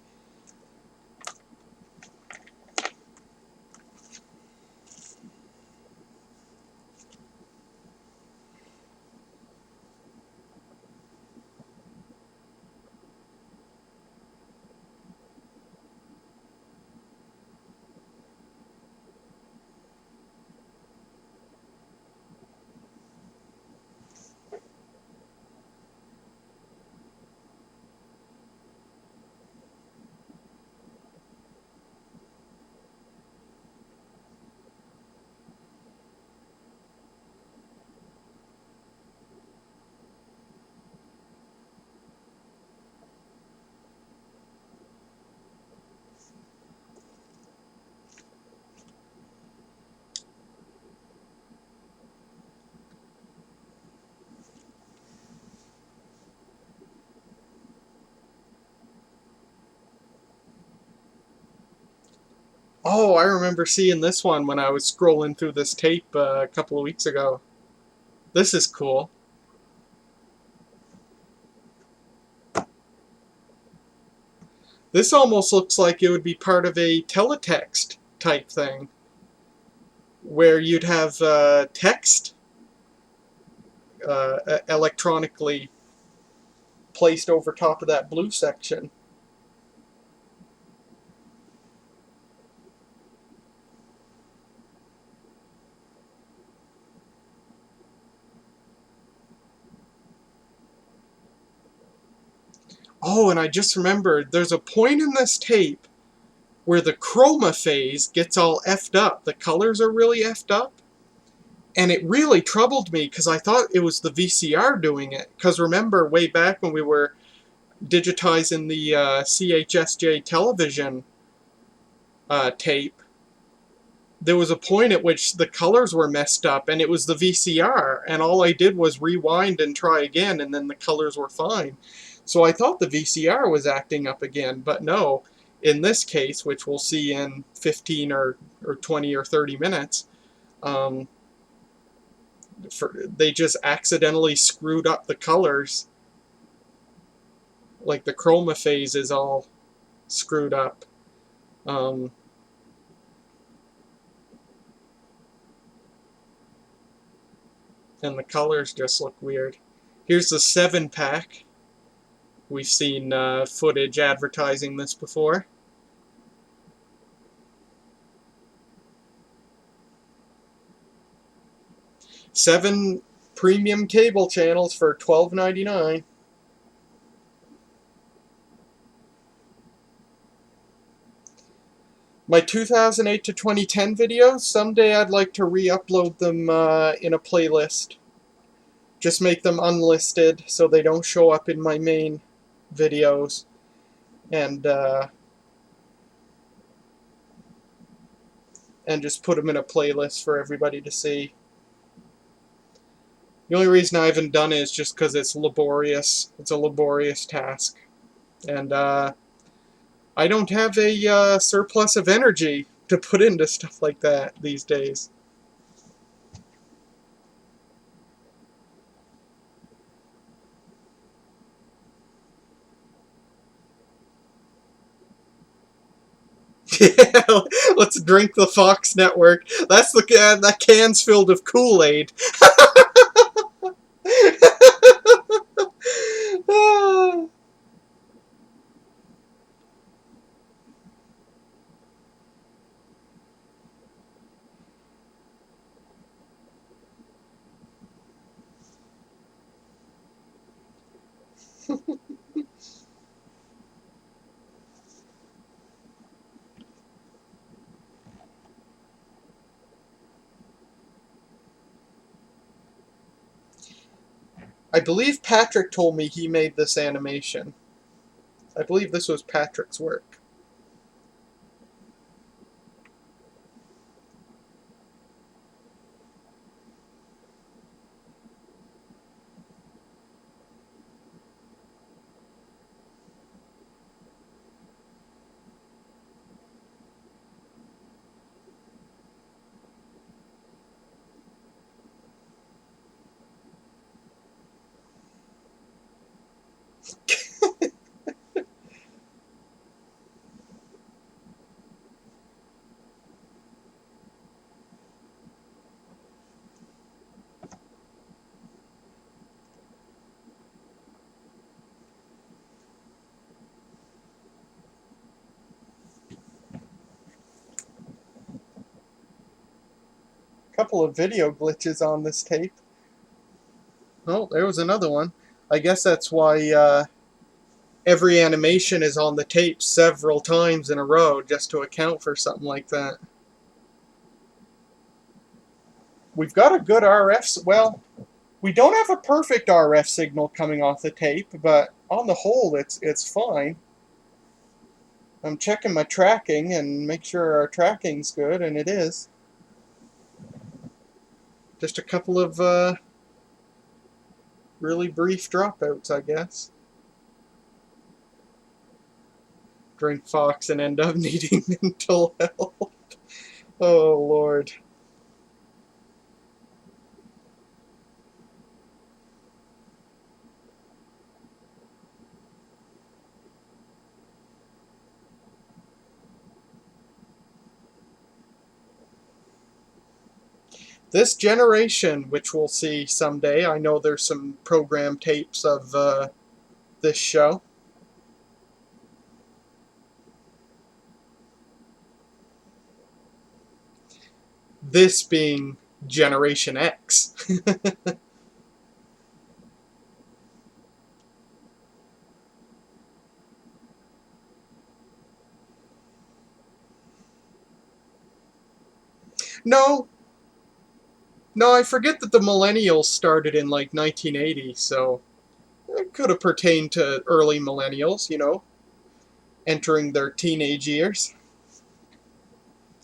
Oh, I remember seeing this one when I was scrolling through this tape a couple of weeks ago. This is cool. This almost looks like it would be part of a teletext type thing, where you'd have text electronically placed over top of that blue section. Oh, and I just remembered, there's a point in this tape where the chroma phase gets all effed up. The colors are really effed up. And it really troubled me because I thought it was the VCR doing it. Because remember, way back when we were digitizing the CHSJ television tape, there was a point at which the colors were messed up, and it was the VCR, and all I did was rewind and try again, and then the colors were fine. So I thought the VCR was acting up again, but no. In this case, which we'll see in 15 or 20 or 30 minutes, they just accidentally screwed up the colors. Like the chroma phase is all screwed up. And the colors just look weird. Here's the 7-pack. We've seen footage advertising this before. Seven premium cable channels for $12.99. My 2008 to 2010 videos, someday I'd like to re-upload them in a playlist. Just make them unlisted so they don't show up in my main videos. And just put them in a playlist for everybody to see. The only reason I haven't done it is just because it's laborious. It's a laborious task. And I don't have a surplus of energy to put into stuff like that these days. Yeah, let's drink the Fox Network. That's the that can's filled of Kool-Aid. I believe Patrick told me he made this animation. I believe this was Patrick's work. Couple of video glitches on this tape. Oh, there was another one. I guess that's why every animation is on the tape several times in a row, just to account for something like that. We've got a good RF... Well, we don't have a perfect RF signal coming off the tape, but on the whole, it's fine. I'm checking my tracking and make sure our tracking's good, and it is. Just a couple of really brief dropouts, I guess. Drink Fox and end up needing mental health. Oh, Lord. This generation, which we'll see someday, I know there's some program tapes of this show. This being Generation X. No, no, I forget that the millennials started in like 1980, so it could have pertained to early millennials, entering their teenage years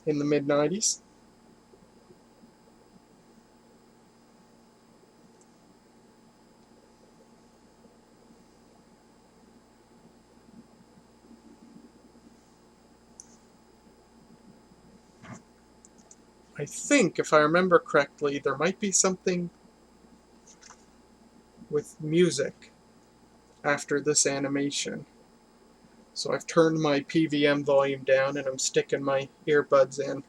in the mid 90s. I think, if I remember correctly, there might be something with music after this animation. So I've turned my PVM volume down and I'm sticking my earbuds in.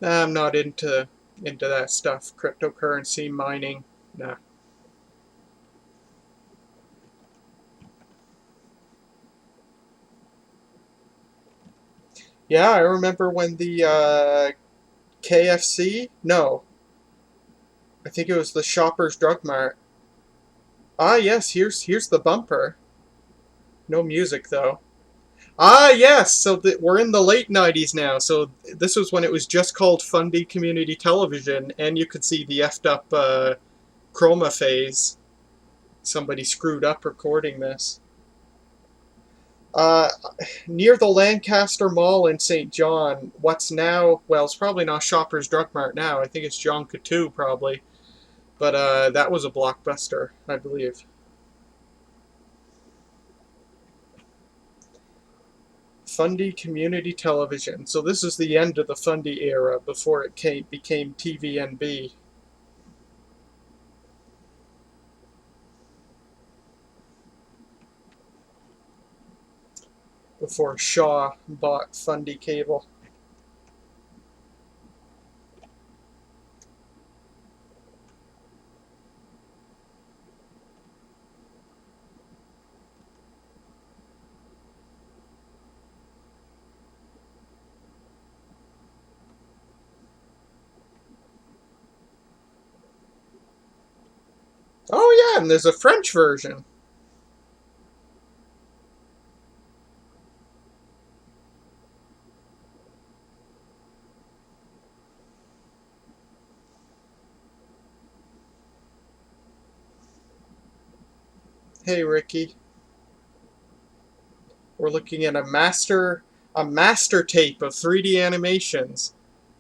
I'm not into that stuff. Cryptocurrency mining. Nah. Yeah, I remember when the KFC? No, I think it was the Shoppers Drug Mart. Ah, yes, here's the bumper. No music though. Ah, yes. So we're in the late '90s now. So this was when it was just called Fundy Community Television, and you could see the effed up chroma phase. Somebody screwed up recording this. Uh, Near the Lancaster Mall in St. John, what's now, well, it's probably not Shoppers Drug Mart now. I think it's John Coutu, probably. But that was a blockbuster, I believe. Fundy Community Television. So this is the end of the Fundy era before it became TVNB. Before Shaw bought Fundy Cable. Oh yeah, and there's a French version. Hey Ricky, we're looking at a master tape of 3D animations.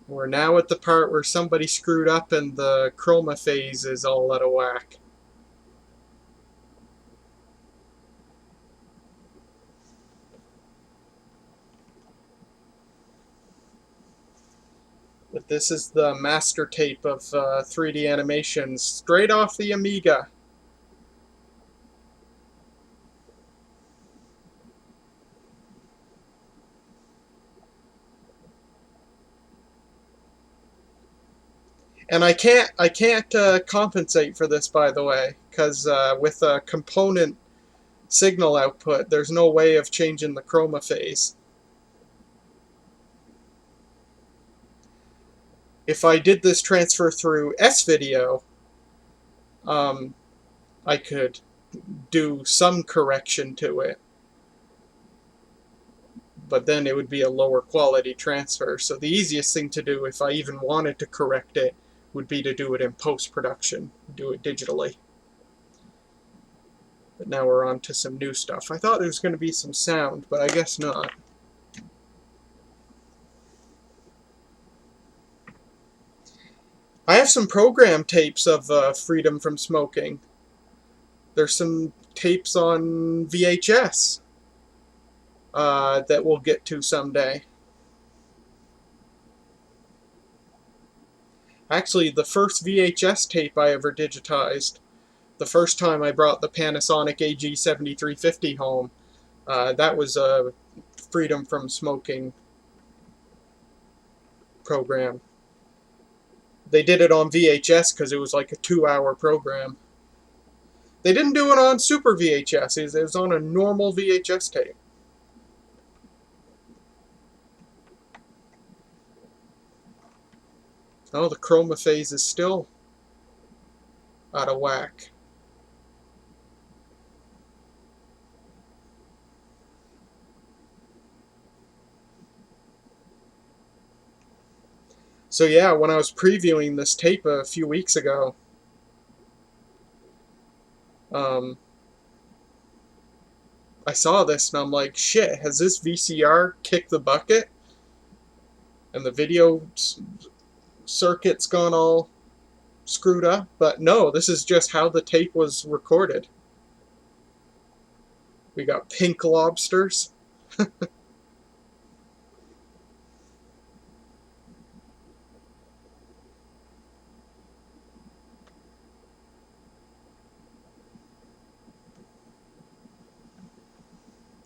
We're now at the part where somebody screwed up and the chroma phase is all out of whack. This is the master tape of 3D animation, straight off the Amiga. And I can't compensate for this, by the way, because with a component signal output, there's no way of changing the chroma phase. If I did this transfer through S-Video, I could do some correction to it, but then it would be a lower quality transfer. So the easiest thing to do, if I even wanted to correct it, would be to do it in post-production, do it digitally. But now we're on to some new stuff. I thought there was going to be some sound, but I guess not. I have some program tapes of Freedom from Smoking. There's some tapes on VHS that we'll get to someday. Actually, the first VHS tape I ever digitized, the first time I brought the Panasonic AG7350 home, that was a Freedom from Smoking program. They did it on VHS because it was like a 2-hour program. They didn't do it on Super VHS, it was on a normal VHS tape. Oh, the chroma phase is still out of whack. So yeah, when I was previewing this tape a few weeks ago, I saw this and I'm like, shit, has this VCR kicked the bucket? And the video circuit's gone all screwed up? But no, this is just how the tape was recorded. We got pink lobsters.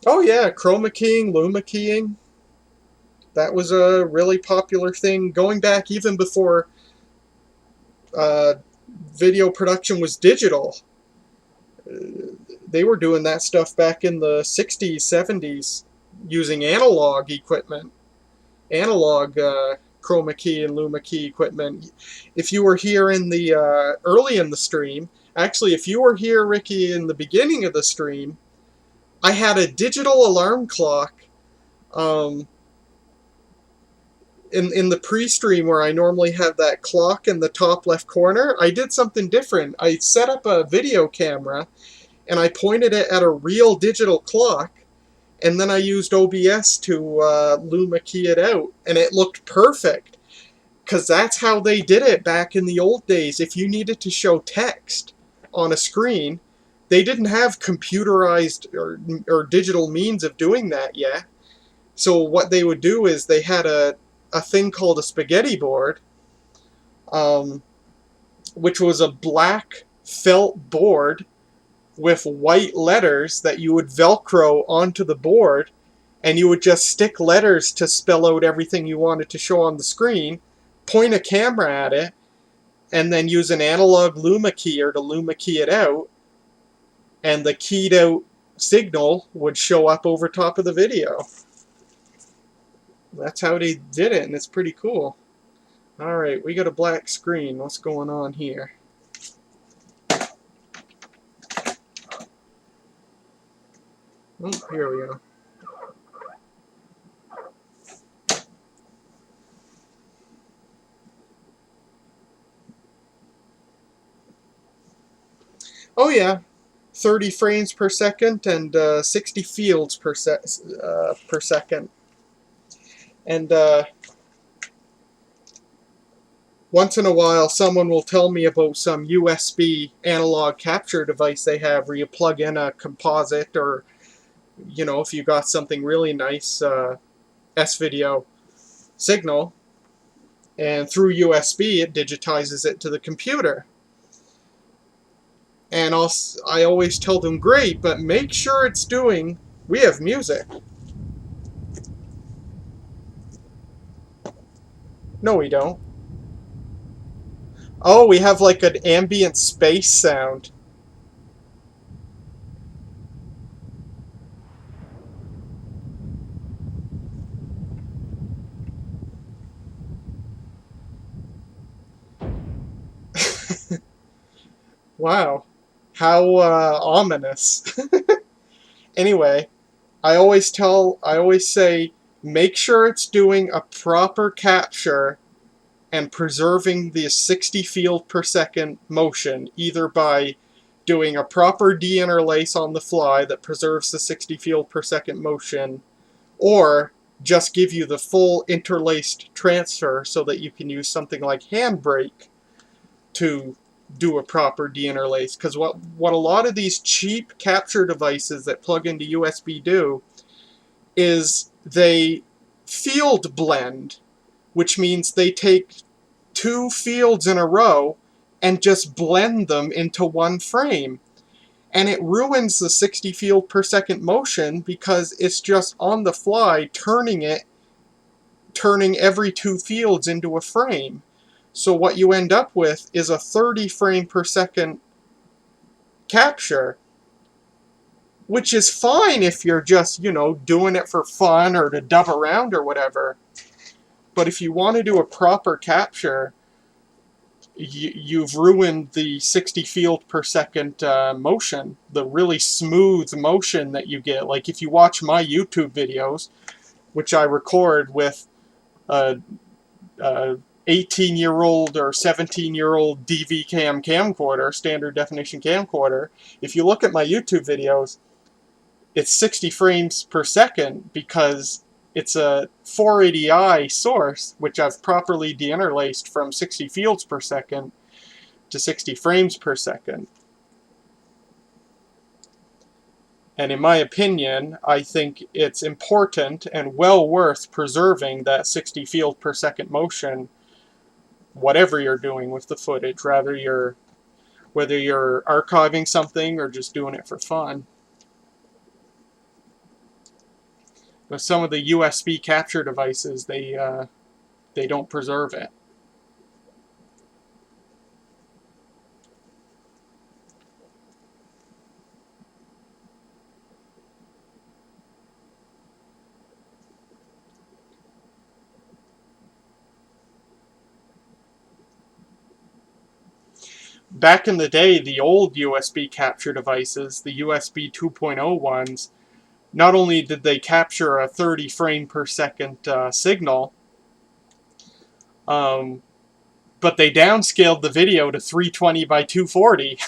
Oh yeah, chroma keying, luma keying. That was a really popular thing going back even before video production was digital. They were doing that stuff back in the 60s, 70s using analog equipment, analog chroma key and luma key equipment. If you were here in the early in the stream, actually if you were here, Ricky, in the beginning of the stream, I had a digital alarm clock in the pre-stream where I normally have that clock in the top left corner. I did something different. I set up a video camera and I pointed it at a real digital clock, and then I used OBS to luma key it out, and it looked perfect because that's how they did it back in the old days. If you needed to show text on a screen, they didn't have computerized or digital means of doing that yet. So what they would do is they had a thing called a spaghetti board, which was a black felt board with white letters that you would Velcro onto the board, and you would just stick letters to spell out everything you wanted to show on the screen, point a camera at it, and then use an analog luma keyer to luma key it out, and the keyed out signal would show up over top of the video. That's how they did it, and it's pretty cool. Alright, we got a black screen. What's going on here? Oh, here we go. Oh yeah, 30 frames per second and 60 fields per second. And once in a while, someone will tell me about some USB analog capture device they have where you plug in a composite, or, you know, if you got something really nice, S-Video signal, and through USB it digitizes it to the computer. And I always tell them, great, but make sure it's doing, we have music. No, we don't. Oh, we have like an ambient space sound. Wow. How ominous. Anyway, I always say, make sure it's doing a proper capture and preserving the 60 field per second motion, either by doing a proper deinterlace on the fly that preserves the 60 field per second motion, or just give you the full interlaced transfer so that you can use something like Handbrake to do a proper deinterlace. Because what a lot of these cheap capture devices that plug into USB do is they field blend, which means they take two fields in a row and just blend them into one frame. And it ruins the 60 field per second motion because it's just on the fly turning every two fields into a frame. So what you end up with is a 30 frame per second capture, which is fine if you're just, doing it for fun or to dub around or whatever. But if you want to do a proper capture, you've ruined the 60 field per second motion, the really smooth motion that you get. Like if you watch my YouTube videos, which I record with a 18-year-old or 17-year-old DV cam camcorder, standard definition camcorder, if you look at my YouTube videos, it's 60 frames per second because it's a 480i source, which I've properly deinterlaced from 60 fields per second to 60 frames per second. And in my opinion, I think it's important and well worth preserving that 60 field per second motion, whatever you're doing with the footage, whether you're archiving something or just doing it for fun. But some of the USB capture devices, they don't preserve it. Back in the day, the old USB capture devices, the USB 2.0 ones, not only did they capture a 30 frame per second signal, but they downscaled the video to 320 by 240.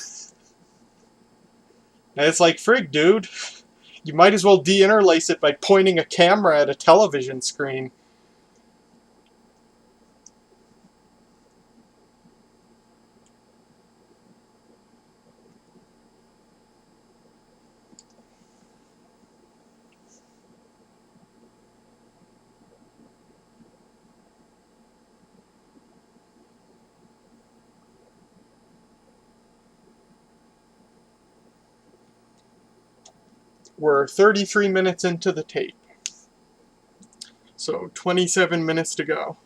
And it's like, frig, dude. You might as well deinterlace it by pointing a camera at a television screen. We're 33 minutes into the tape. So 27 minutes to go.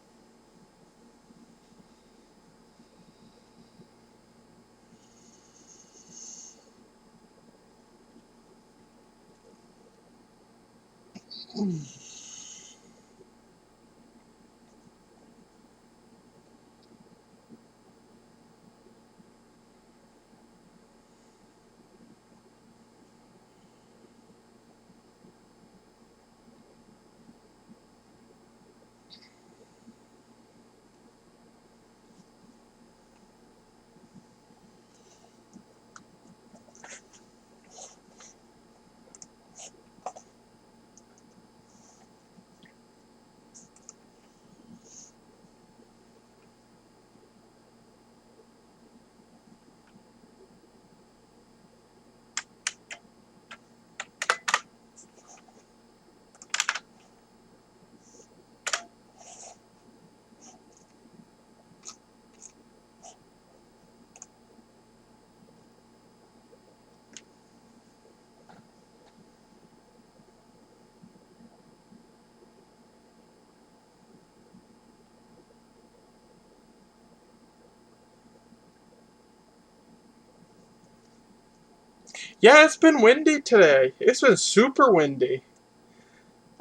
Yeah, it's been windy today. It's been super windy.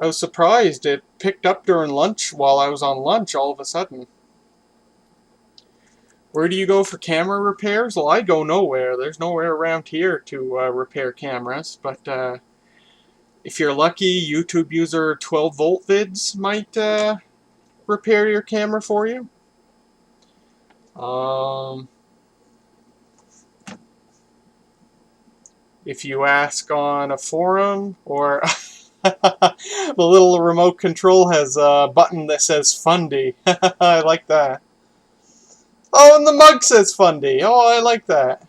I was surprised it picked up during lunch while I was on lunch all of a sudden. Where do you go for camera repairs? Well, I go nowhere. There's nowhere around here to repair cameras. But if you're lucky, YouTube user 12-volt vids might repair your camera for you. If you ask on a forum, or the little remote control has a button that says Fundy. I like that. Oh, and the mug says Fundy. Oh, I like that.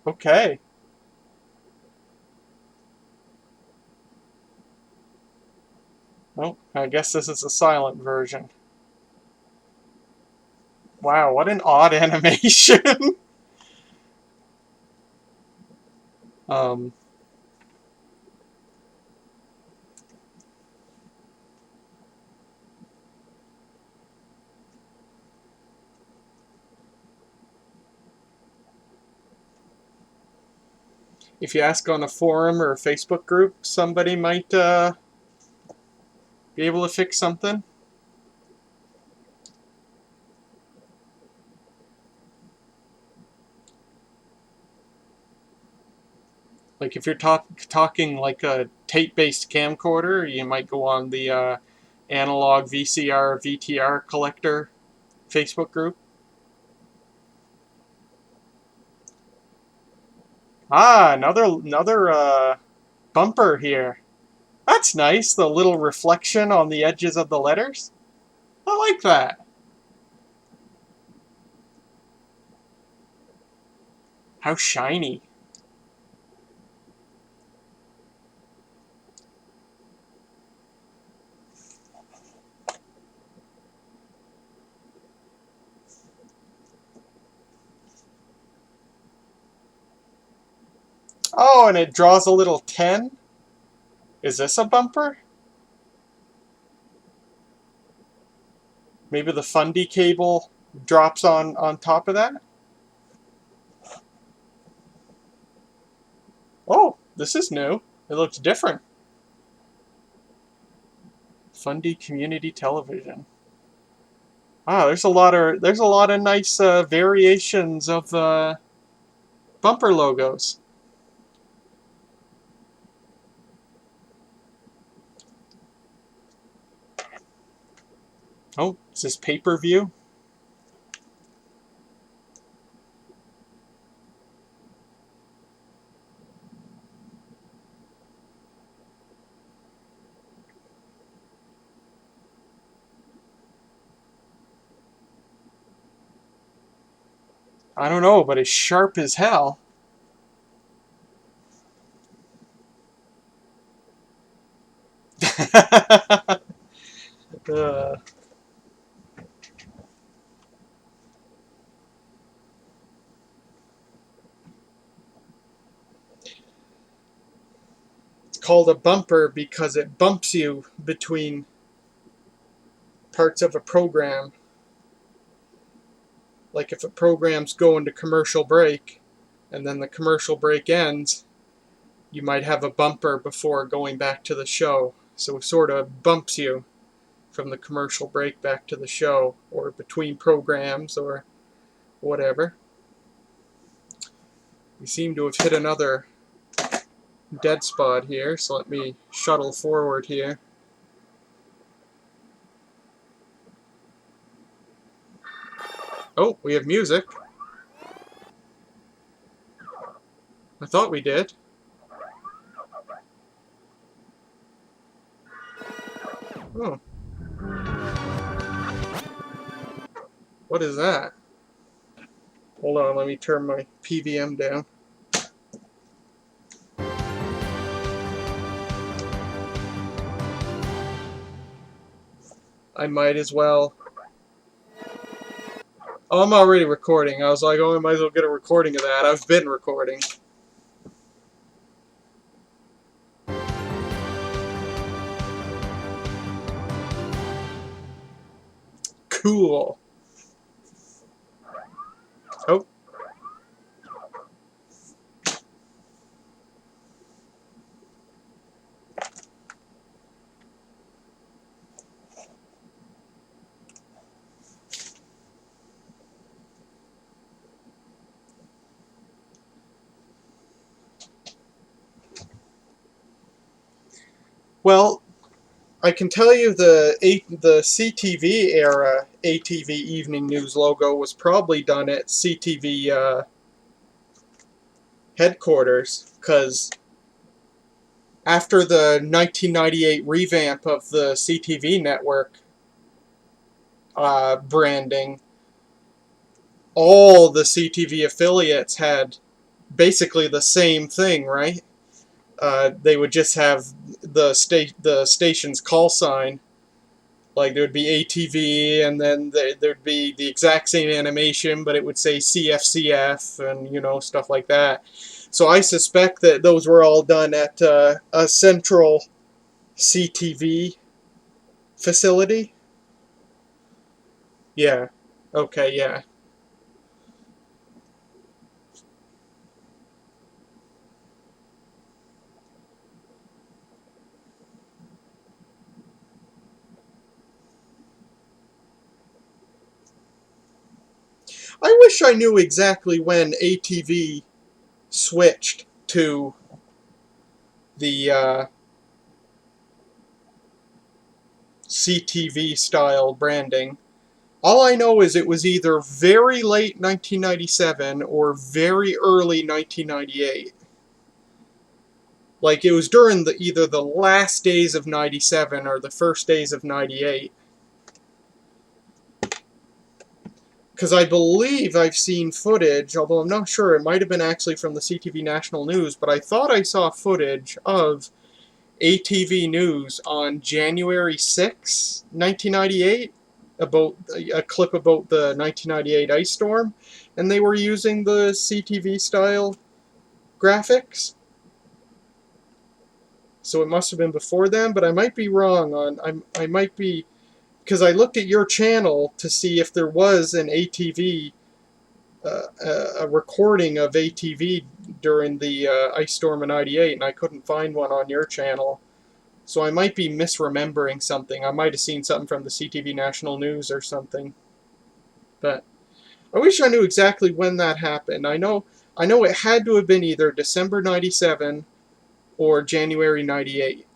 Okay. Oh, I guess this is a silent version. Wow, what an odd animation. um, if you ask on a forum or a Facebook group, somebody might be able to fix something. Like if you're talking like a tape-based camcorder, you might go on the analog VCR VTR collector Facebook group. Ah, another bumper here. That's nice. The little reflection on the edges of the letters. I like that. How shiny. Oh, and it draws a little 10. Is this a bumper? Maybe the Fundy cable drops on top of that? Oh, this is new. It looks different. Fundy Community Television. Ah, there's a lot of nice variations of bumper logos. Oh, is this pay-per-view? I don't know, but it's sharp as hell. uh, it's called a bumper because it bumps you between parts of a program. Like if a program's going to commercial break and then the commercial break ends, you might have a bumper before going back to the show. So it sort of bumps you from the commercial break back to the show, or between programs, or whatever. We seem to have hit another dead spot here, so let me shuttle forward here. Oh, we have music. I thought we did. Oh. What is that? Hold on, let me turn my PVM down. I might as well. Oh, I'm already recording. I was like, oh, I might as well get a recording of that. I've been recording. Cool. Oh. Well, I can tell you the CTV era ATV Evening News logo was probably done at CTV headquarters, because after the 1998 revamp of the CTV network branding, all the CTV affiliates had basically the same thing, right? They would just have the station's call sign. Like, there would be ATV, and then there'd be the exact same animation, but it would say CFCF, and, you know, stuff like that. So I suspect that those were all done at a central CTV facility. Yeah. Okay, yeah. I wish I knew exactly when ATV switched to the CTV style branding. All I know is it was either very late 1997 or very early 1998. Like, it was during either the last days of 97 or the first days of 98. Because I believe I've seen footage, although I'm not sure, it might have been actually from the CTV National News, but I thought I saw footage of ATV News on January 6, 1998, about a clip about the 1998 ice storm, and they were using the CTV style graphics. So it must have been before then, but I might be wrong on. I might be, because I looked at your channel to see if there was an ATV, a recording of ATV during the ice storm of '98, and I couldn't find one on your channel. So I might be misremembering something. I might have seen something from the CTV National News or something. But I wish I knew exactly when that happened. I know it had to have been either December '97 or January '98.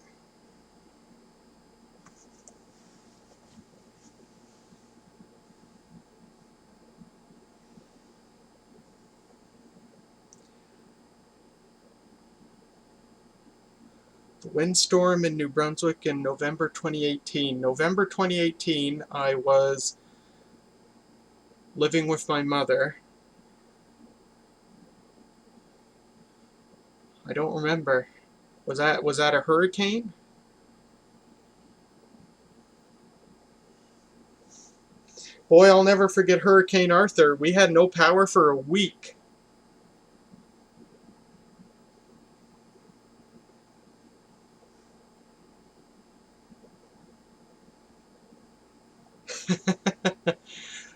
The windstorm in New Brunswick in November 2018. November 2018, I was living with my mother. I don't remember. Was that a hurricane? Boy, I'll never forget Hurricane Arthur. We had no power for a week.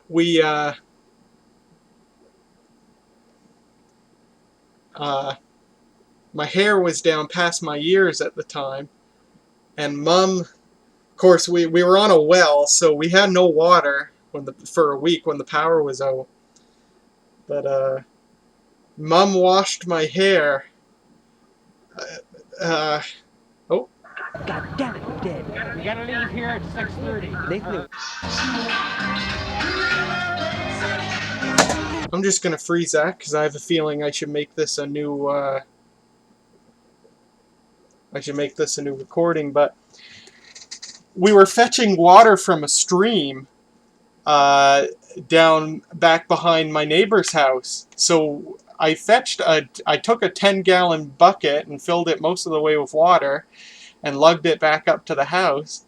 we uh, my hair was down past my ears at the time, and Mum, of course, we were on a well, so we had no water for a week when the power was out. But Mum washed my hair. Uh, oh, God damn it, you did. We gotta leave here at 6:30. I'm just gonna freeze that because I have a feeling I should make this a new. I should make this a new recording. But we were fetching water from a stream down back behind my neighbor's house. So I took a 10-gallon bucket and filled it most of the way with water and lugged it back up to the house.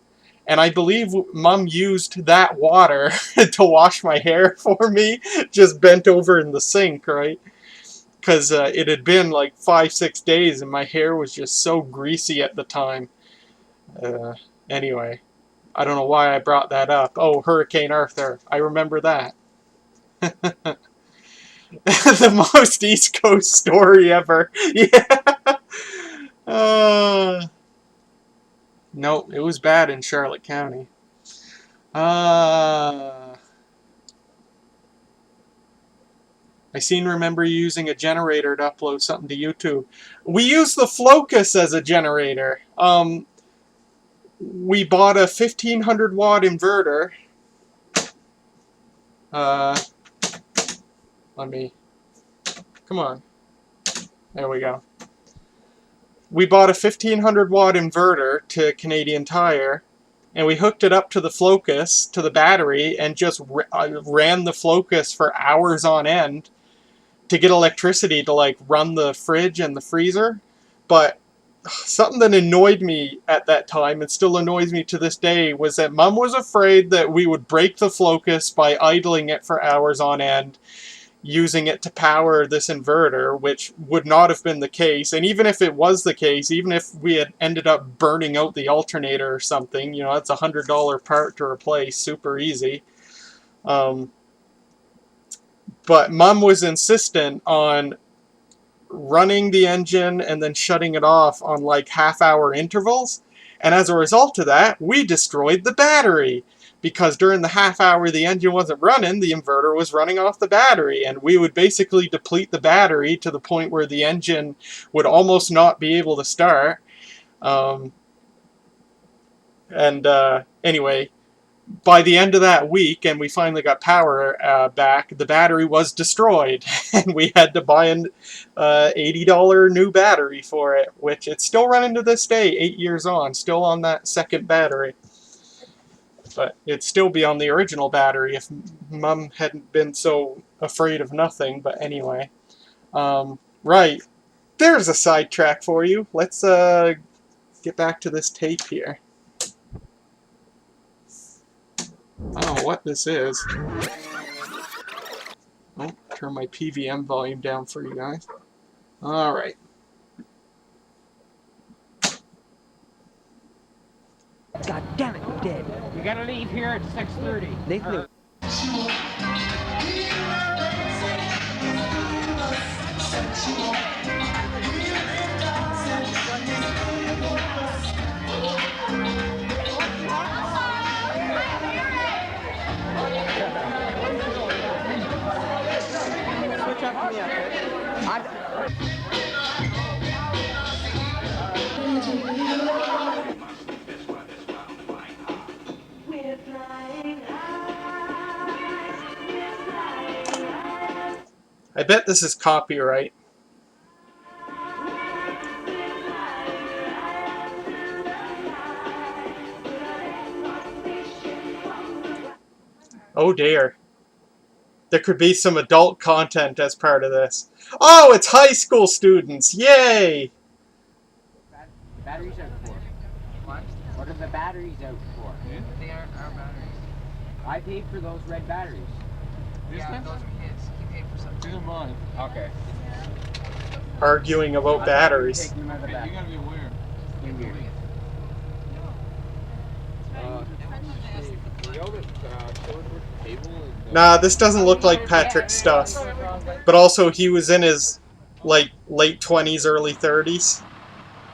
And I believe Mum used that water to wash my hair for me, just bent over in the sink, right? Because it had been like 5-6 days and my hair was just so greasy at the time. Anyway, I don't know why I brought that up. Oh, Hurricane Arthur. I remember that. The most East Coast story ever. Yeah. No, it was bad in Charlotte County. I remember using a generator to upload something to YouTube. We use the Flocus as a generator. We bought a 1500 watt inverter. Come on. There we go. We bought a 1500 watt inverter to Canadian Tire, and we hooked it up to the Flocus, to the battery, and just ran the Flocus for hours on end to get electricity to like run the fridge and the freezer. But something that annoyed me at that time, and still annoys me to this day, was that Mum was afraid that we would break the Flocus by idling it for hours on end, using it to power this inverter, which would not have been the case. And even if it was the case, even if we had ended up burning out the alternator or something, you know, that's $100 part to replace, super easy. But Mum was insistent on running the engine and then shutting it off on like half-hour intervals. And as a result of that, we destroyed the battery. Because during the half hour the engine wasn't running, the inverter was running off the battery. And we would basically deplete the battery to the point where the engine would almost not be able to start. Anyway, by the end of that week, and we finally got power back, the battery was destroyed. And we had to buy an $80 new battery for it, which it's still running to this day, 8 years on, still on that second battery. But it'd still be on the original battery if Mum hadn't been so afraid of nothing. But anyway, right, there's a sidetrack for you. Let's get back to this tape here. I don't know what this is. Oh, turn my PVM volume down for you guys. Alright. God damn it, I'm dead. We gotta leave here at 6:30. They flew. Switch up to me after. I bet this is copyright. Oh dear. There could be some adult content as part of this. Oh, it's high school students! Yay! The batteries out for? What? What are the batteries out for? They aren't our batteries. I paid for those red batteries. Yeah, those are his. He paid for something. These are mine. Okay. Arguing about batteries. Take them out of the back. You gotta be aware. In here. Nah, this doesn't look like Patrick's stuff. But also, he was in his, like, late 20s, early 30s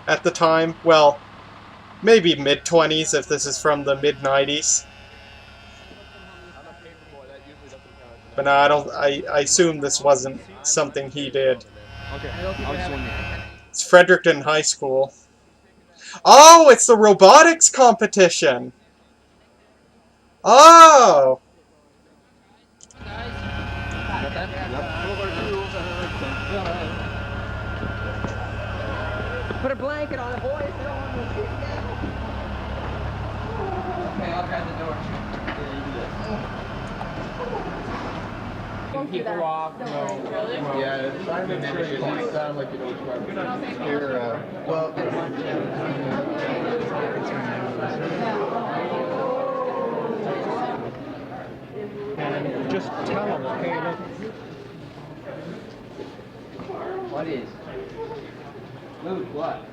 at the time. Well, maybe mid-20s if this is from the mid-90s. But no, I assume this wasn't something he did. Okay, I was wondering. It's Fredericton High School. Oh, it's the robotics competition! Oh! Put a blanket on it, boys. You don't want me to shoot down. Okay, I'll grab the door. People off. Yeah, try to make sure you don't sound like you don't try. Here, well, And just tell them, okay, look. what is? Luke, what?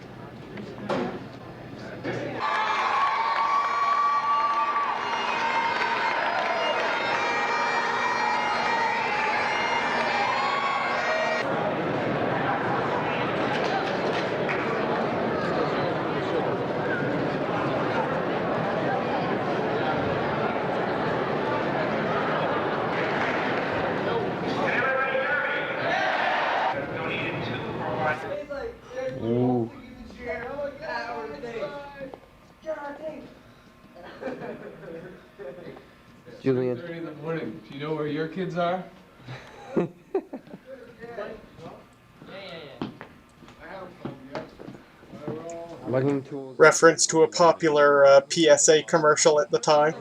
Julian. 3:30 in the morning. Do you know where your kids are? Lugging tools. Reference to a popular PSA commercial at the time.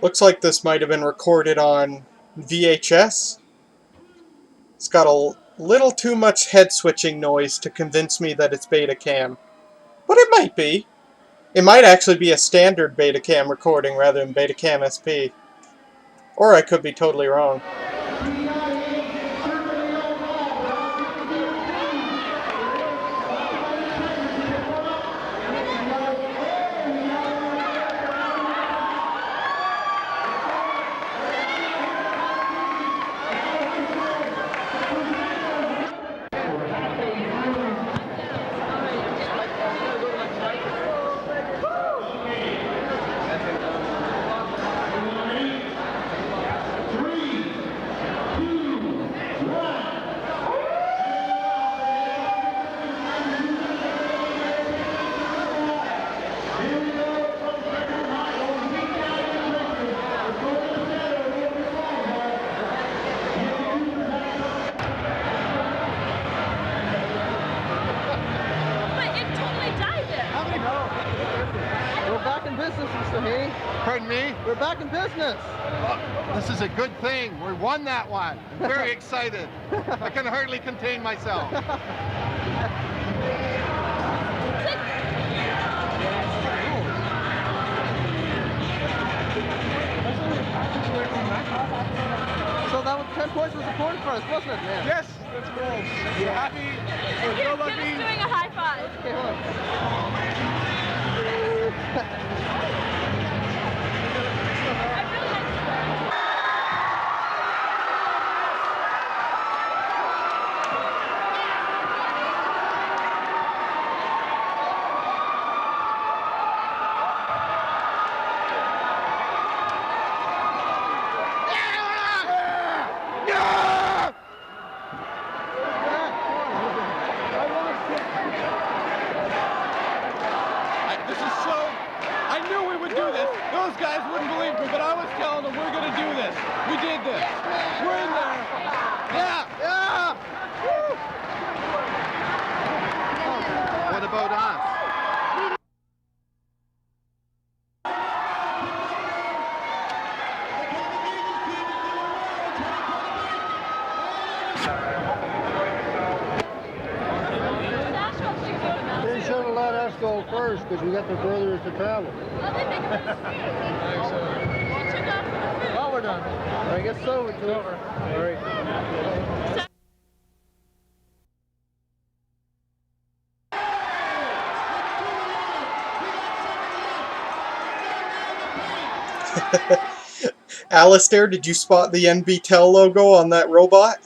Looks like this might have been recorded on VHS. It's got a little too much head switching noise to convince me that it's Betacam. But it might be. It might actually be a standard Betacam recording rather than Betacam SP. Or I could be totally wrong. We're back in business, Mr. Hay. Pardon me? We're back in business. This is a good thing. We won that one. Very excited. I can hardly contain myself. So that was 10 points was important for us, wasn't it, man? Yes, that's cool. You happy? Give us doing a high five. Okay, hold on. Those guys wouldn't believe me, but I was telling them we're going to do this. We did this. We're in there. Yeah, yeah. Woo. What about us? They should have let us go first because we got the furthest to travel. Well, we're done. I guess so. It's over. All right. Alistair, did you spot the NBTEL logo on that robot?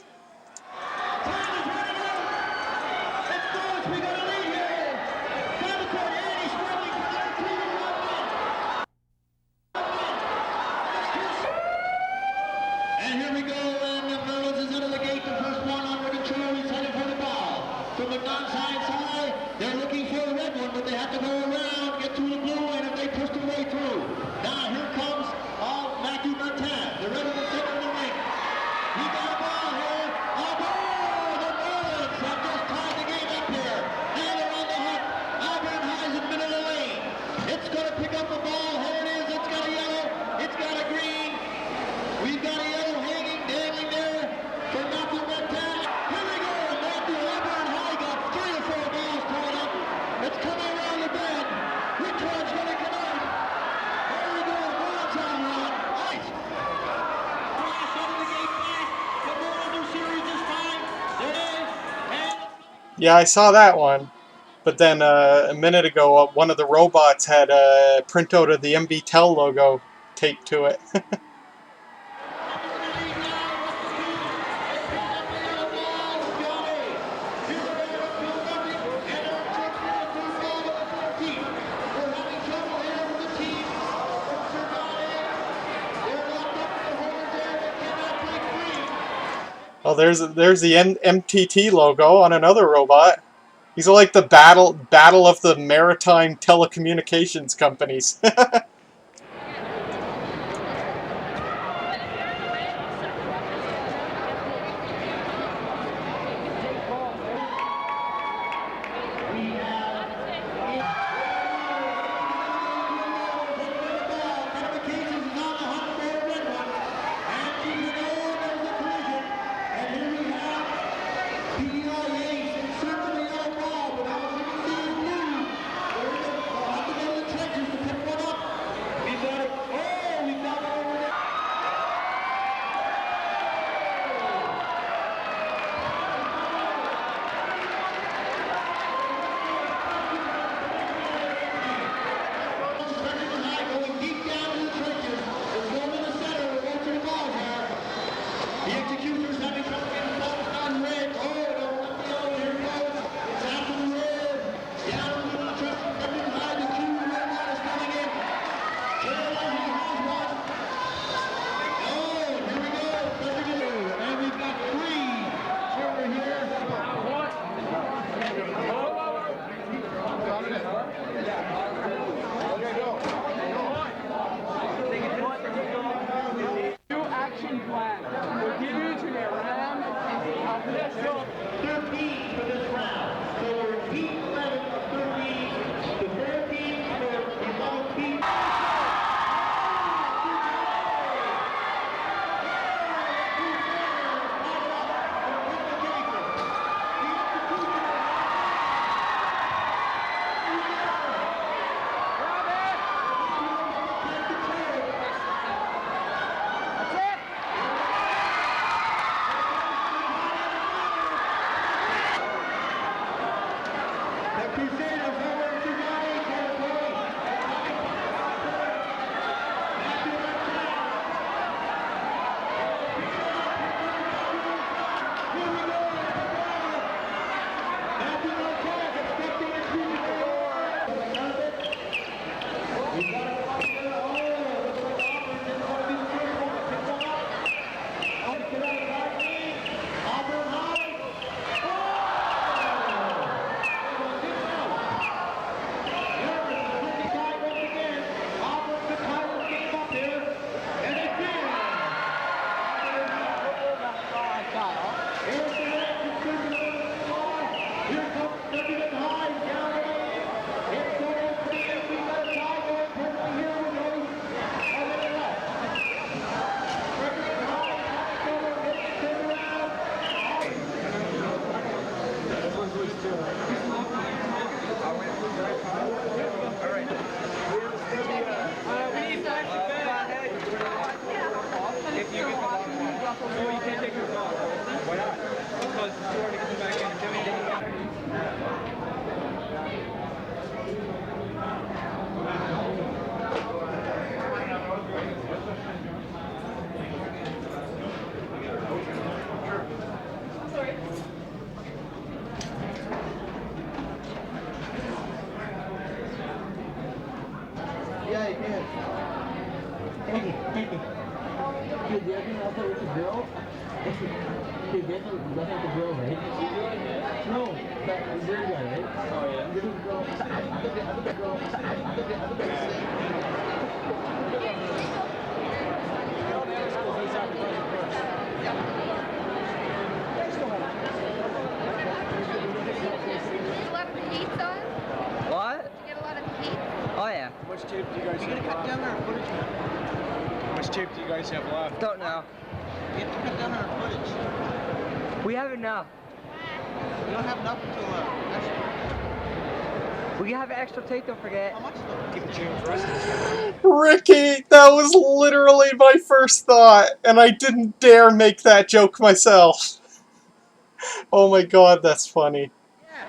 And here we go, and Merlins is out of the gate. The first one on the control is headed for the ball. From the non-side side, they're looking for the red one, but they have to go around, get to the blue line, and they push their way through. Now here comes Matthew Martin, the red one sitting in the ring. He got a ball. Yeah, I saw that one. But then a minute ago, one of the robots had a printout of the MBTEL logo taped to it. Oh, there's the MTT logo on another robot. These are like the battle of the maritime telecommunications companies. Yeah, you can. Hey, hey. Dude, the other thing also with the girl, dude, that's not the girl, right? No, that the weird guy, right? Oh yeah. The girl. I think the girl. What? Oh yeah. How much tape do you guys have left? How much tape do you guys have left? Don't know. You have to cut down our footage. We have enough. We don't have enough until We have extra tape, don't forget. how much though? Keep the channels resting. Ricky, that was literally my first thought, and I didn't dare make that joke myself. Oh my god, that's funny. Yeah,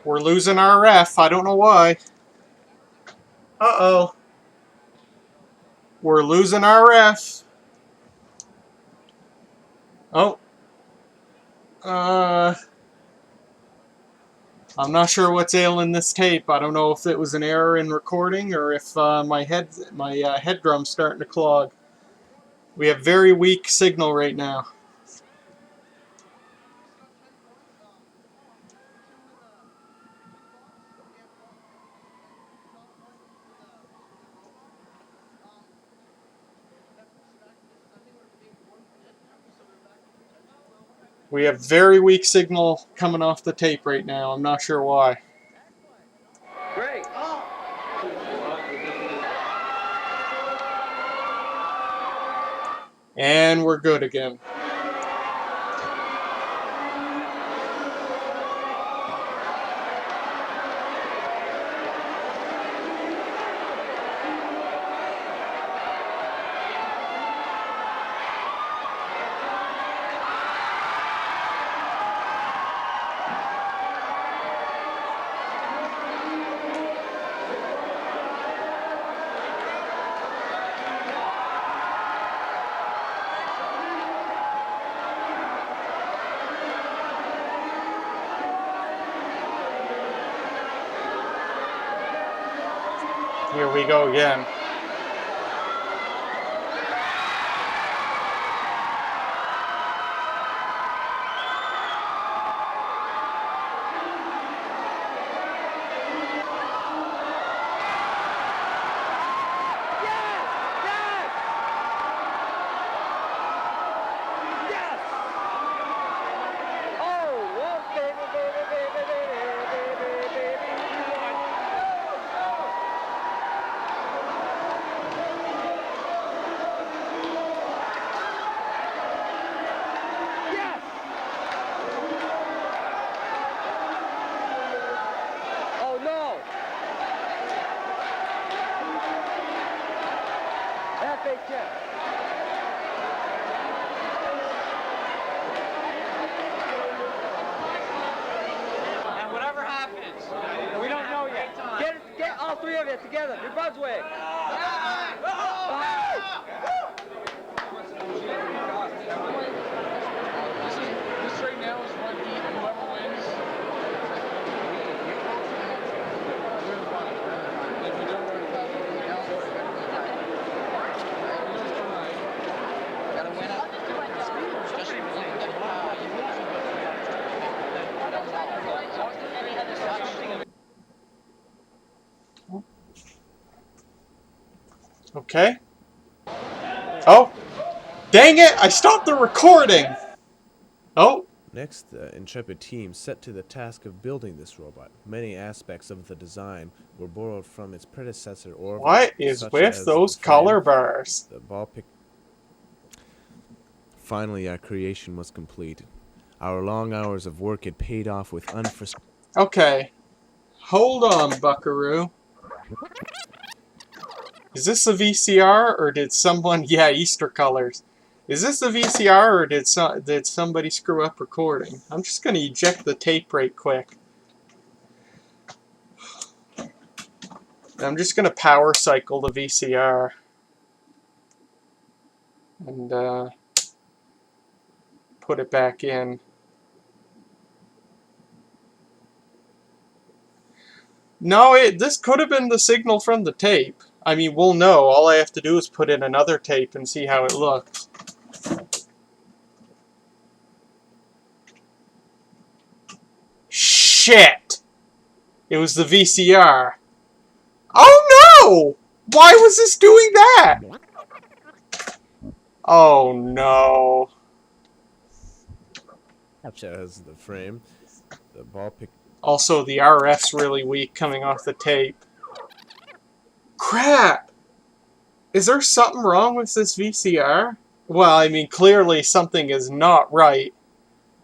We're losing our ref. I don't know why. Uh-oh. We're losing our ref. Oh. I'm not sure what's ailing this tape. I don't know if it was an error in recording or if my head drum's starting to clog. We have very weak signal right now. We have very weak signal coming off the tape right now. I'm not sure why. Great. And we're good again. Here we go again. And whatever happens, we don't know yet. Get all three of you together. Your buds way. This right now is one heat, and whoever wins. We're the bottom. If you don't wear the top, we're the outside. Gotta win up. Especially if you get Okay. Oh. Dang it! I stopped the recording! Oh. Next, the intrepid team set to the task of building this robot. Many aspects of the design were borrowed from its predecessor Orville, What is such with as those the frame, color bars? the ball pick. Finally, our creation was complete. Our long hours of work had paid off with unforeseen. Okay. Hold on, buckaroo. Is this a VCR or did someone... Yeah, Easter colors. Is this a VCR or did somebody screw up recording? I'm just going to eject the tape right quick. I'm just going to power cycle the VCR. And put it back in. No, this could have been the signal from the tape. I mean, we'll know. All I have to do is put in another tape and see how it looks. Shit! It was the VCR. Oh no! Why was this doing that? Oh no. Such as the frame, the ball pick. Also, the RF's really weak coming off the tape. Crap! Is there something wrong with this VCR? Well, I mean, clearly something is not right.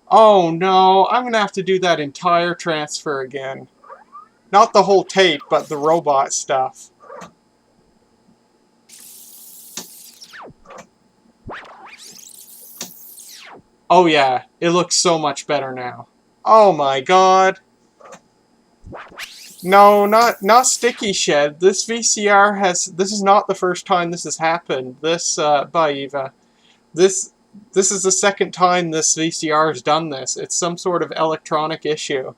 Oh no, I'm gonna have to do that entire transfer again. Not the whole tape, but the robot stuff. Oh yeah, it looks so much better now. Oh my god. No, not Sticky Shed. This VCR has. This is not the first time this has happened. Bye Eva. This is the second time this VCR has done this. It's some sort of electronic issue.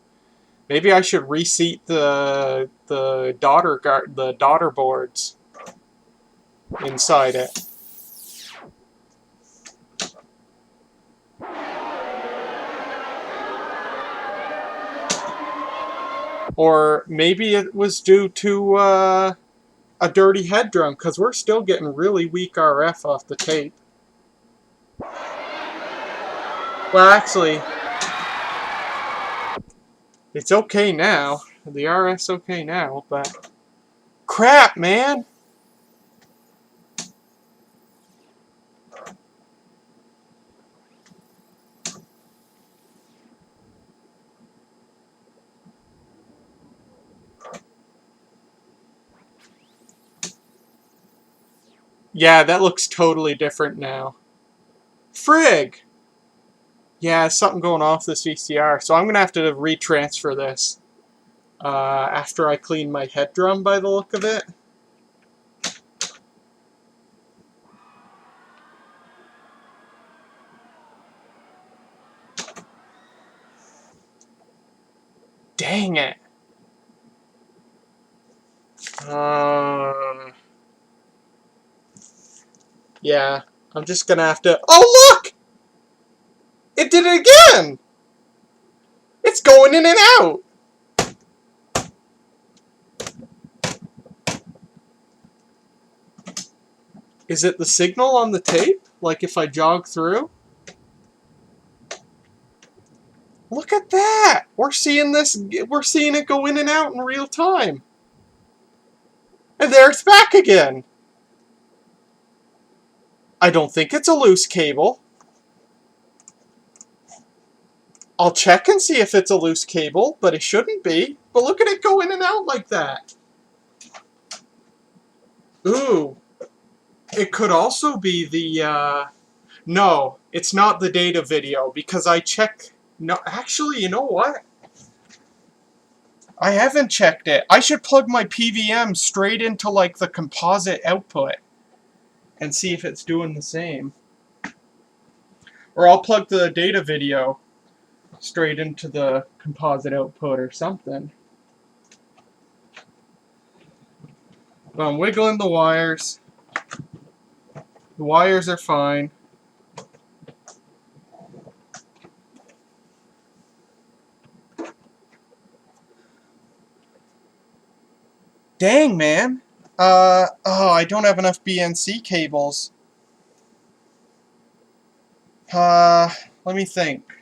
Maybe I should reseat the daughter boards inside it. Or maybe it was due to a dirty head drum, because we're still getting really weak RF off the tape. Well, actually, it's okay now. The RF's okay now, but... Crap, man! Yeah, that looks totally different now. Frig! Yeah, something going off this VCR, so I'm going to have to retransfer this after I clean my head drum by the look of it. Dang it! Yeah, I'm just going to have to... Oh, look! It did it again! It's going in and out! Is it the signal on the tape? Like if I jog through? Look at that! We're seeing it go in and out in real time. And there it's back again! I don't think it's a loose cable. I'll check and see if it's a loose cable, but it shouldn't be. But look at it go in and out like that. Ooh. It could also be the, no, it's not the data video, because I checked... No, actually, you know what? I haven't checked it. I should plug my PVM straight into, like, the composite output and see if it's doing the same. Or I'll plug the data video straight into the composite output or something. But I'm wiggling the wires. The wires are fine. Dang, man. Oh, I don't have enough BNC cables. Let me think.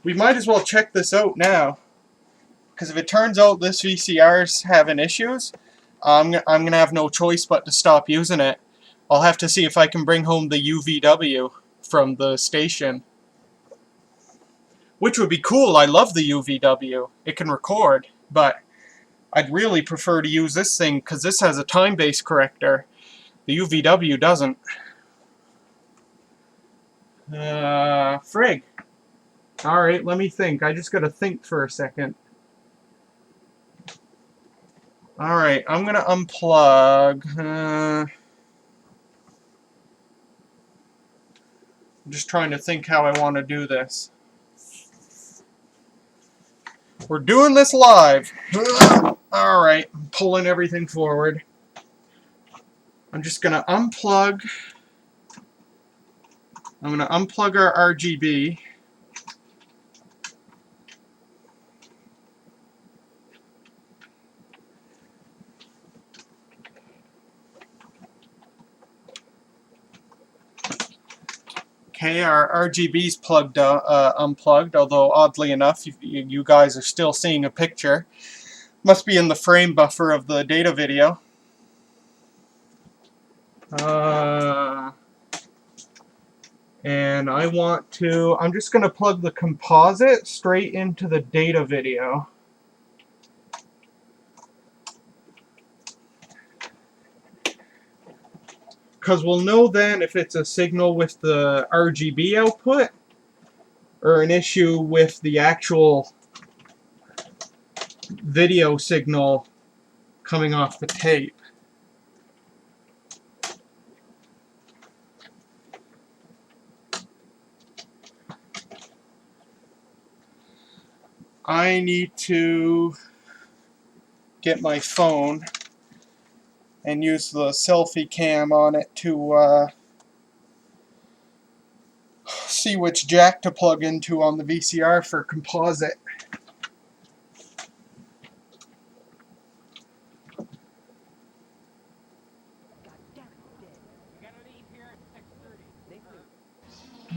We might as well check this out now. Because if it turns out this VCR's having issues, I'm going to have no choice but to stop using it. I'll have to see if I can bring home the UVW from the station. Which would be cool. I love the UVW. It can record, but I'd really prefer to use this thing because this has a time-based corrector. The UVW doesn't. Frig. Alright, let me think. I just gotta think for a second. Alright, I'm gonna unplug. I'm just trying to think how I want to do this. We're doing this live. Alright, I'm pulling everything forward. I'm just gonna unplug. I'm gonna unplug our RGB. Okay, our RGB's plugged, unplugged, although oddly enough, you guys are still seeing a picture. Must be in the frame buffer of the data video. And I'm just going to plug the composite straight into the data video. Because we'll know then if it's a signal with the RGB output or an issue with the actual video signal coming off the tape. I need to get my phone and use the selfie cam on it to see which jack to plug into on the VCR for composite.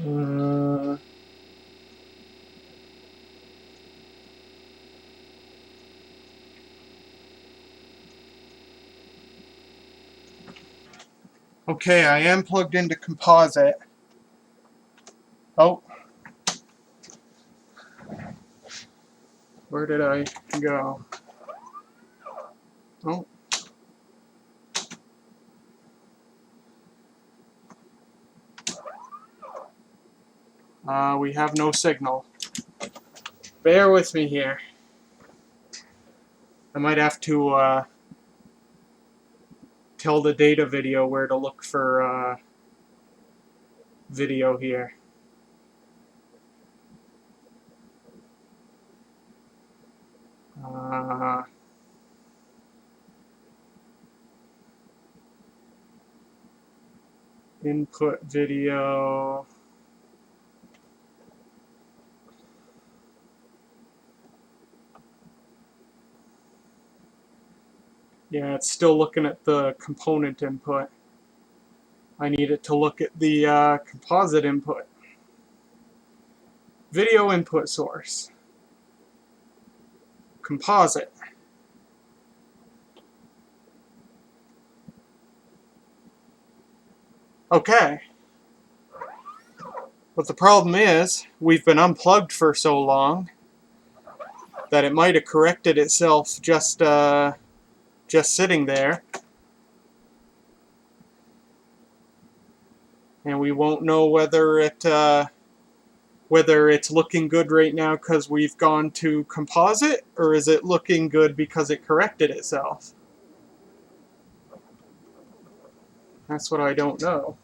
Uh, okay, I am plugged into composite. Oh. Where did I go? Oh. We have no signal. Bear with me here. I might have to tell the data video where to look for video here. Input video. Yeah, it's still looking at the component input. I need it to look at the composite input. Video input source. Composite. Okay. But the problem is, we've been unplugged for so long that it might have corrected itself just sitting there. And we won't know whether it's looking good right now because we've gone to composite, or is it looking good because it corrected itself? That's what I don't know.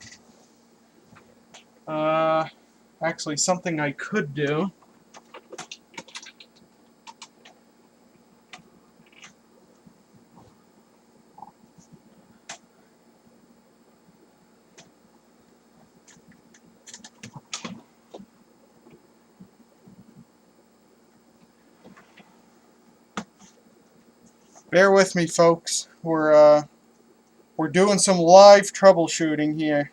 Actually, something I could do. Bear with me, folks. We're doing some live troubleshooting here.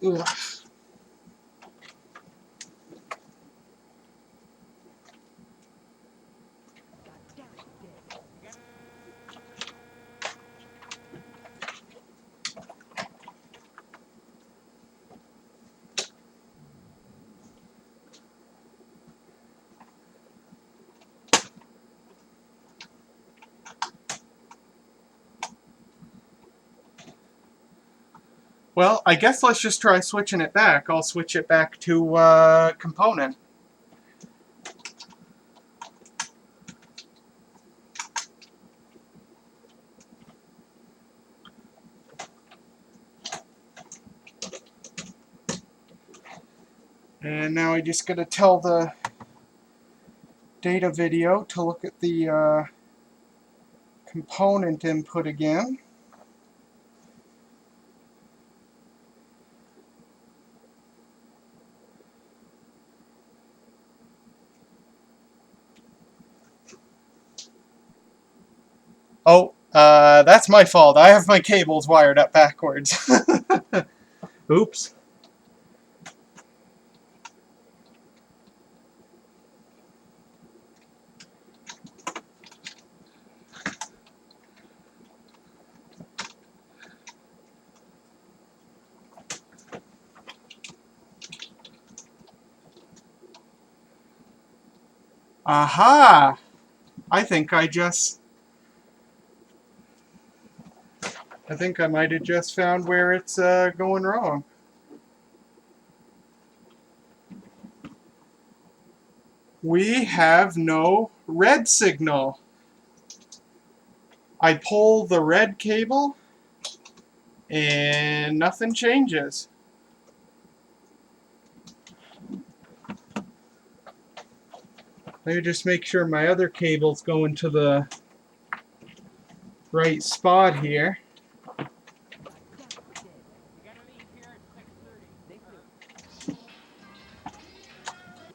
Ugh. Well, I guess let's just try switching it back. I'll switch it back to component. And now I just gotta tell the data video to look at the component input again. Oh, that's my fault. I have my cables wired up backwards. Oops. Aha! I think I might have just found where it's going wrong. We have no red signal. I pull the red cable and nothing changes. Let me just make sure my other cable's going to the right spot here.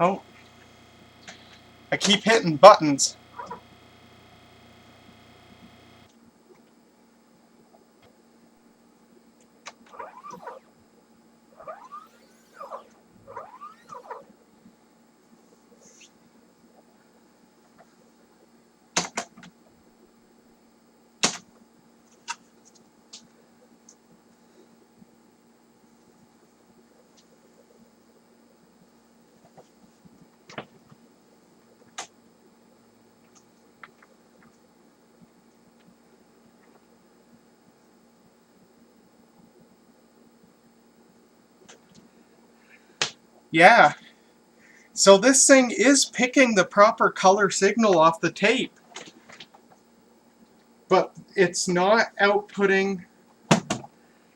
Oh, I keep hitting buttons. Yeah. So this thing is picking the proper color signal off the tape, but it's not outputting.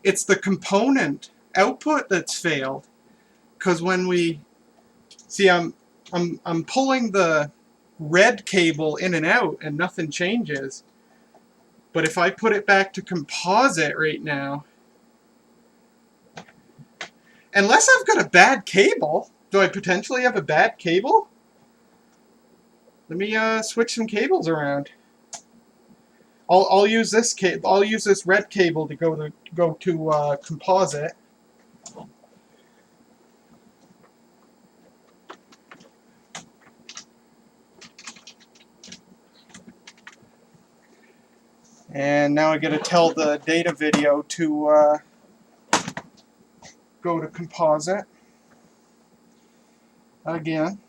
It's the component output that's failed. Because when we see, I'm pulling the red cable in and out, and nothing changes. But if I put it back to composite right now, unless I've got a bad cable, do I potentially have a bad cable? Let me switch some cables around. I'll use this cable. I'll use this red cable to go to composite. And now I got to tell the data video to go to composite again.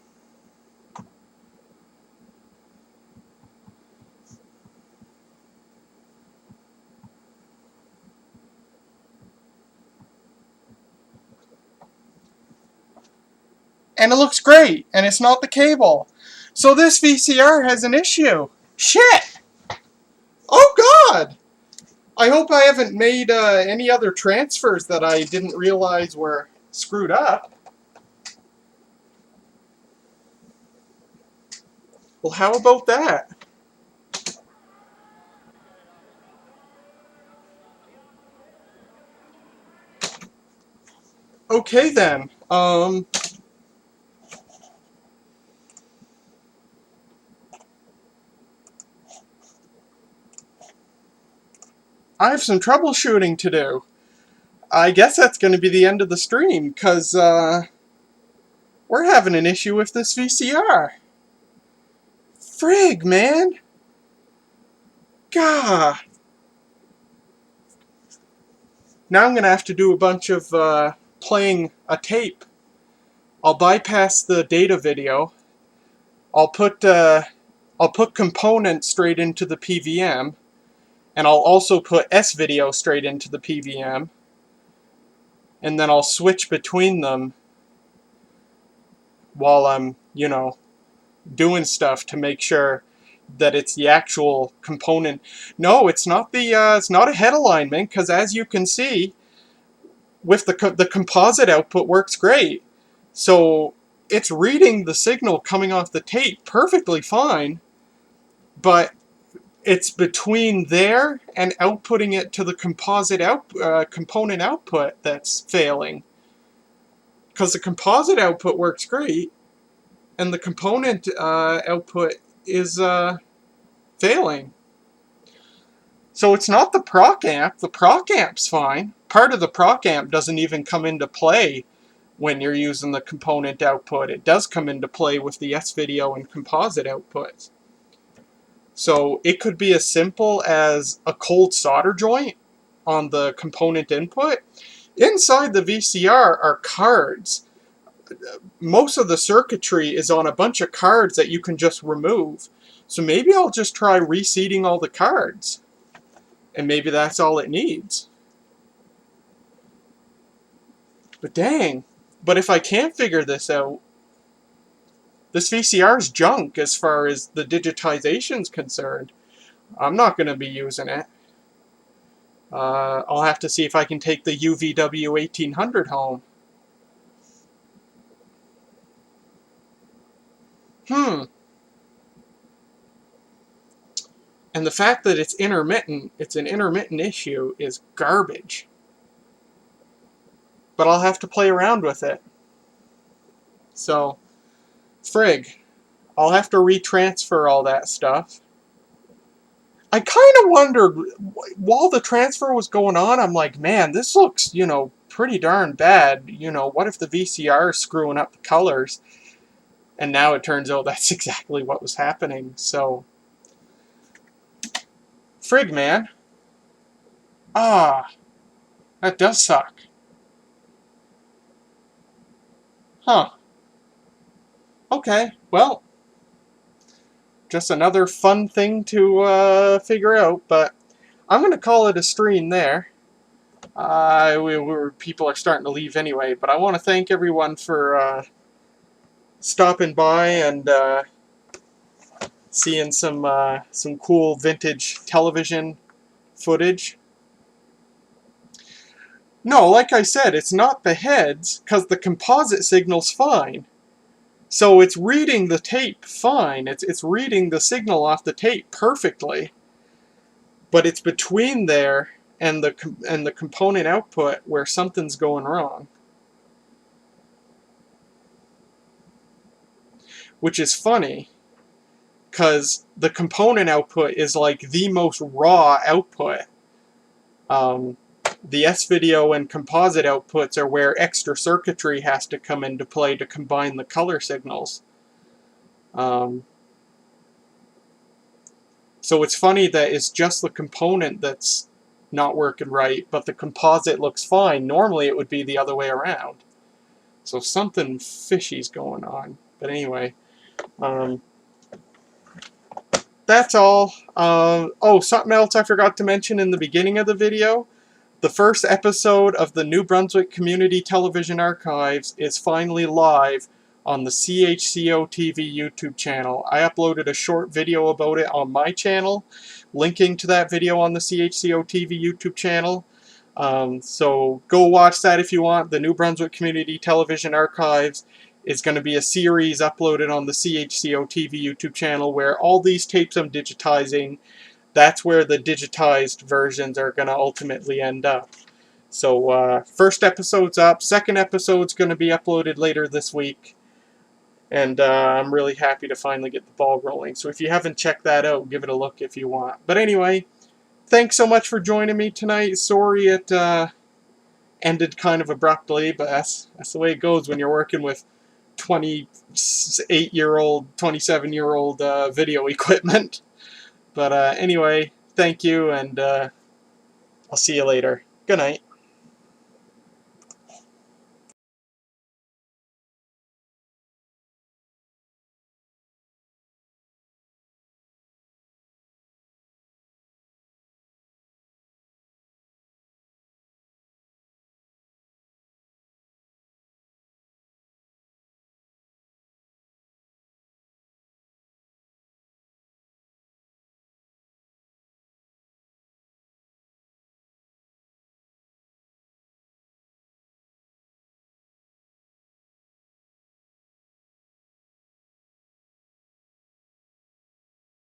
And it looks great, and it's not the cable. So this VCR has an issue. Shit! Oh God! I hope I haven't made any other transfers that I didn't realize were screwed up. Well, how about that? Okay then. I have some troubleshooting to do. I guess that's going to be the end of the stream, because we're having an issue with this VCR. Frig, man! Gah! Now I'm going to have to do a bunch of playing a tape. I'll bypass the data video. I'll put components straight into the PVM, and I'll also put S-video straight into the PVM, and then I'll switch between them while I'm, doing stuff to make sure that it's the actual component. No, it's not it's not a head alignment, because as you can see, with the composite output works great. So it's reading the signal coming off the tape perfectly fine, but it's between there and outputting it to the composite component output that's failing. Because the composite output works great, and the component output is failing. So it's not the proc amp. The proc amp's fine. Part of the proc amp doesn't even come into play when you're using the component output. It does come into play with the S-video and composite outputs. So it could be as simple as a cold solder joint on the component input. Inside the VCR are cards. Most of the circuitry is on a bunch of cards that you can just remove. So maybe I'll just try reseating all the cards. And maybe that's all it needs. But dang. But if I can't figure this out, this VCR's junk as far as the digitization's concerned. I'm not going to be using it. I'll have to see if I can take the UVW 1800 home. And the fact that it's intermittent, it's an intermittent issue, is garbage. But I'll have to play around with it. So, frig. I'll have to retransfer all that stuff. I kind of wondered, while the transfer was going on, I'm like, man, this looks, you know, pretty darn bad. You know, what if the VCR is screwing up the colors? And now it turns out that's exactly what was happening. So, frig, man. Ah, that does suck. Huh. Okay, well, just another fun thing to figure out, but I'm going to call it a stream there. People are starting to leave anyway, but I want to thank everyone for stopping by and seeing some cool vintage television footage. No, like I said, it's not the heads, because the composite signal's fine. So it's reading the tape fine. It's reading the signal off the tape perfectly. But it's between there and the component output where something's going wrong. Which is funny, because the component output is like the most raw output. The S-video and composite outputs are where extra circuitry has to come into play to combine the color signals. So it's funny that it's just the component that's not working right, but the composite looks fine. Normally it would be the other way around. So something fishy's going on. But anyway, that's all. Oh, something else I forgot to mention in the beginning of the video. The first episode of the New Brunswick Community Television Archives is finally live on the CHCO TV YouTube channel. I uploaded a short video about it on my channel, linking to that video on the CHCO TV YouTube channel. So go watch that if you want. The New Brunswick Community Television Archives is going to be a series uploaded on the CHCO TV YouTube channel where all these tapes I'm digitizing, that's where the digitized versions are going to ultimately end up. So first episode's up. Second episode's going to be uploaded later this week. And I'm really happy to finally get the ball rolling. So if you haven't checked that out, give it a look if you want. But anyway, thanks so much for joining me tonight. Sorry it ended kind of abruptly, but that's the way it goes when you're working with 28-year-old, 27-year-old video equipment. But anyway, thank you, and I'll see you later. Good night.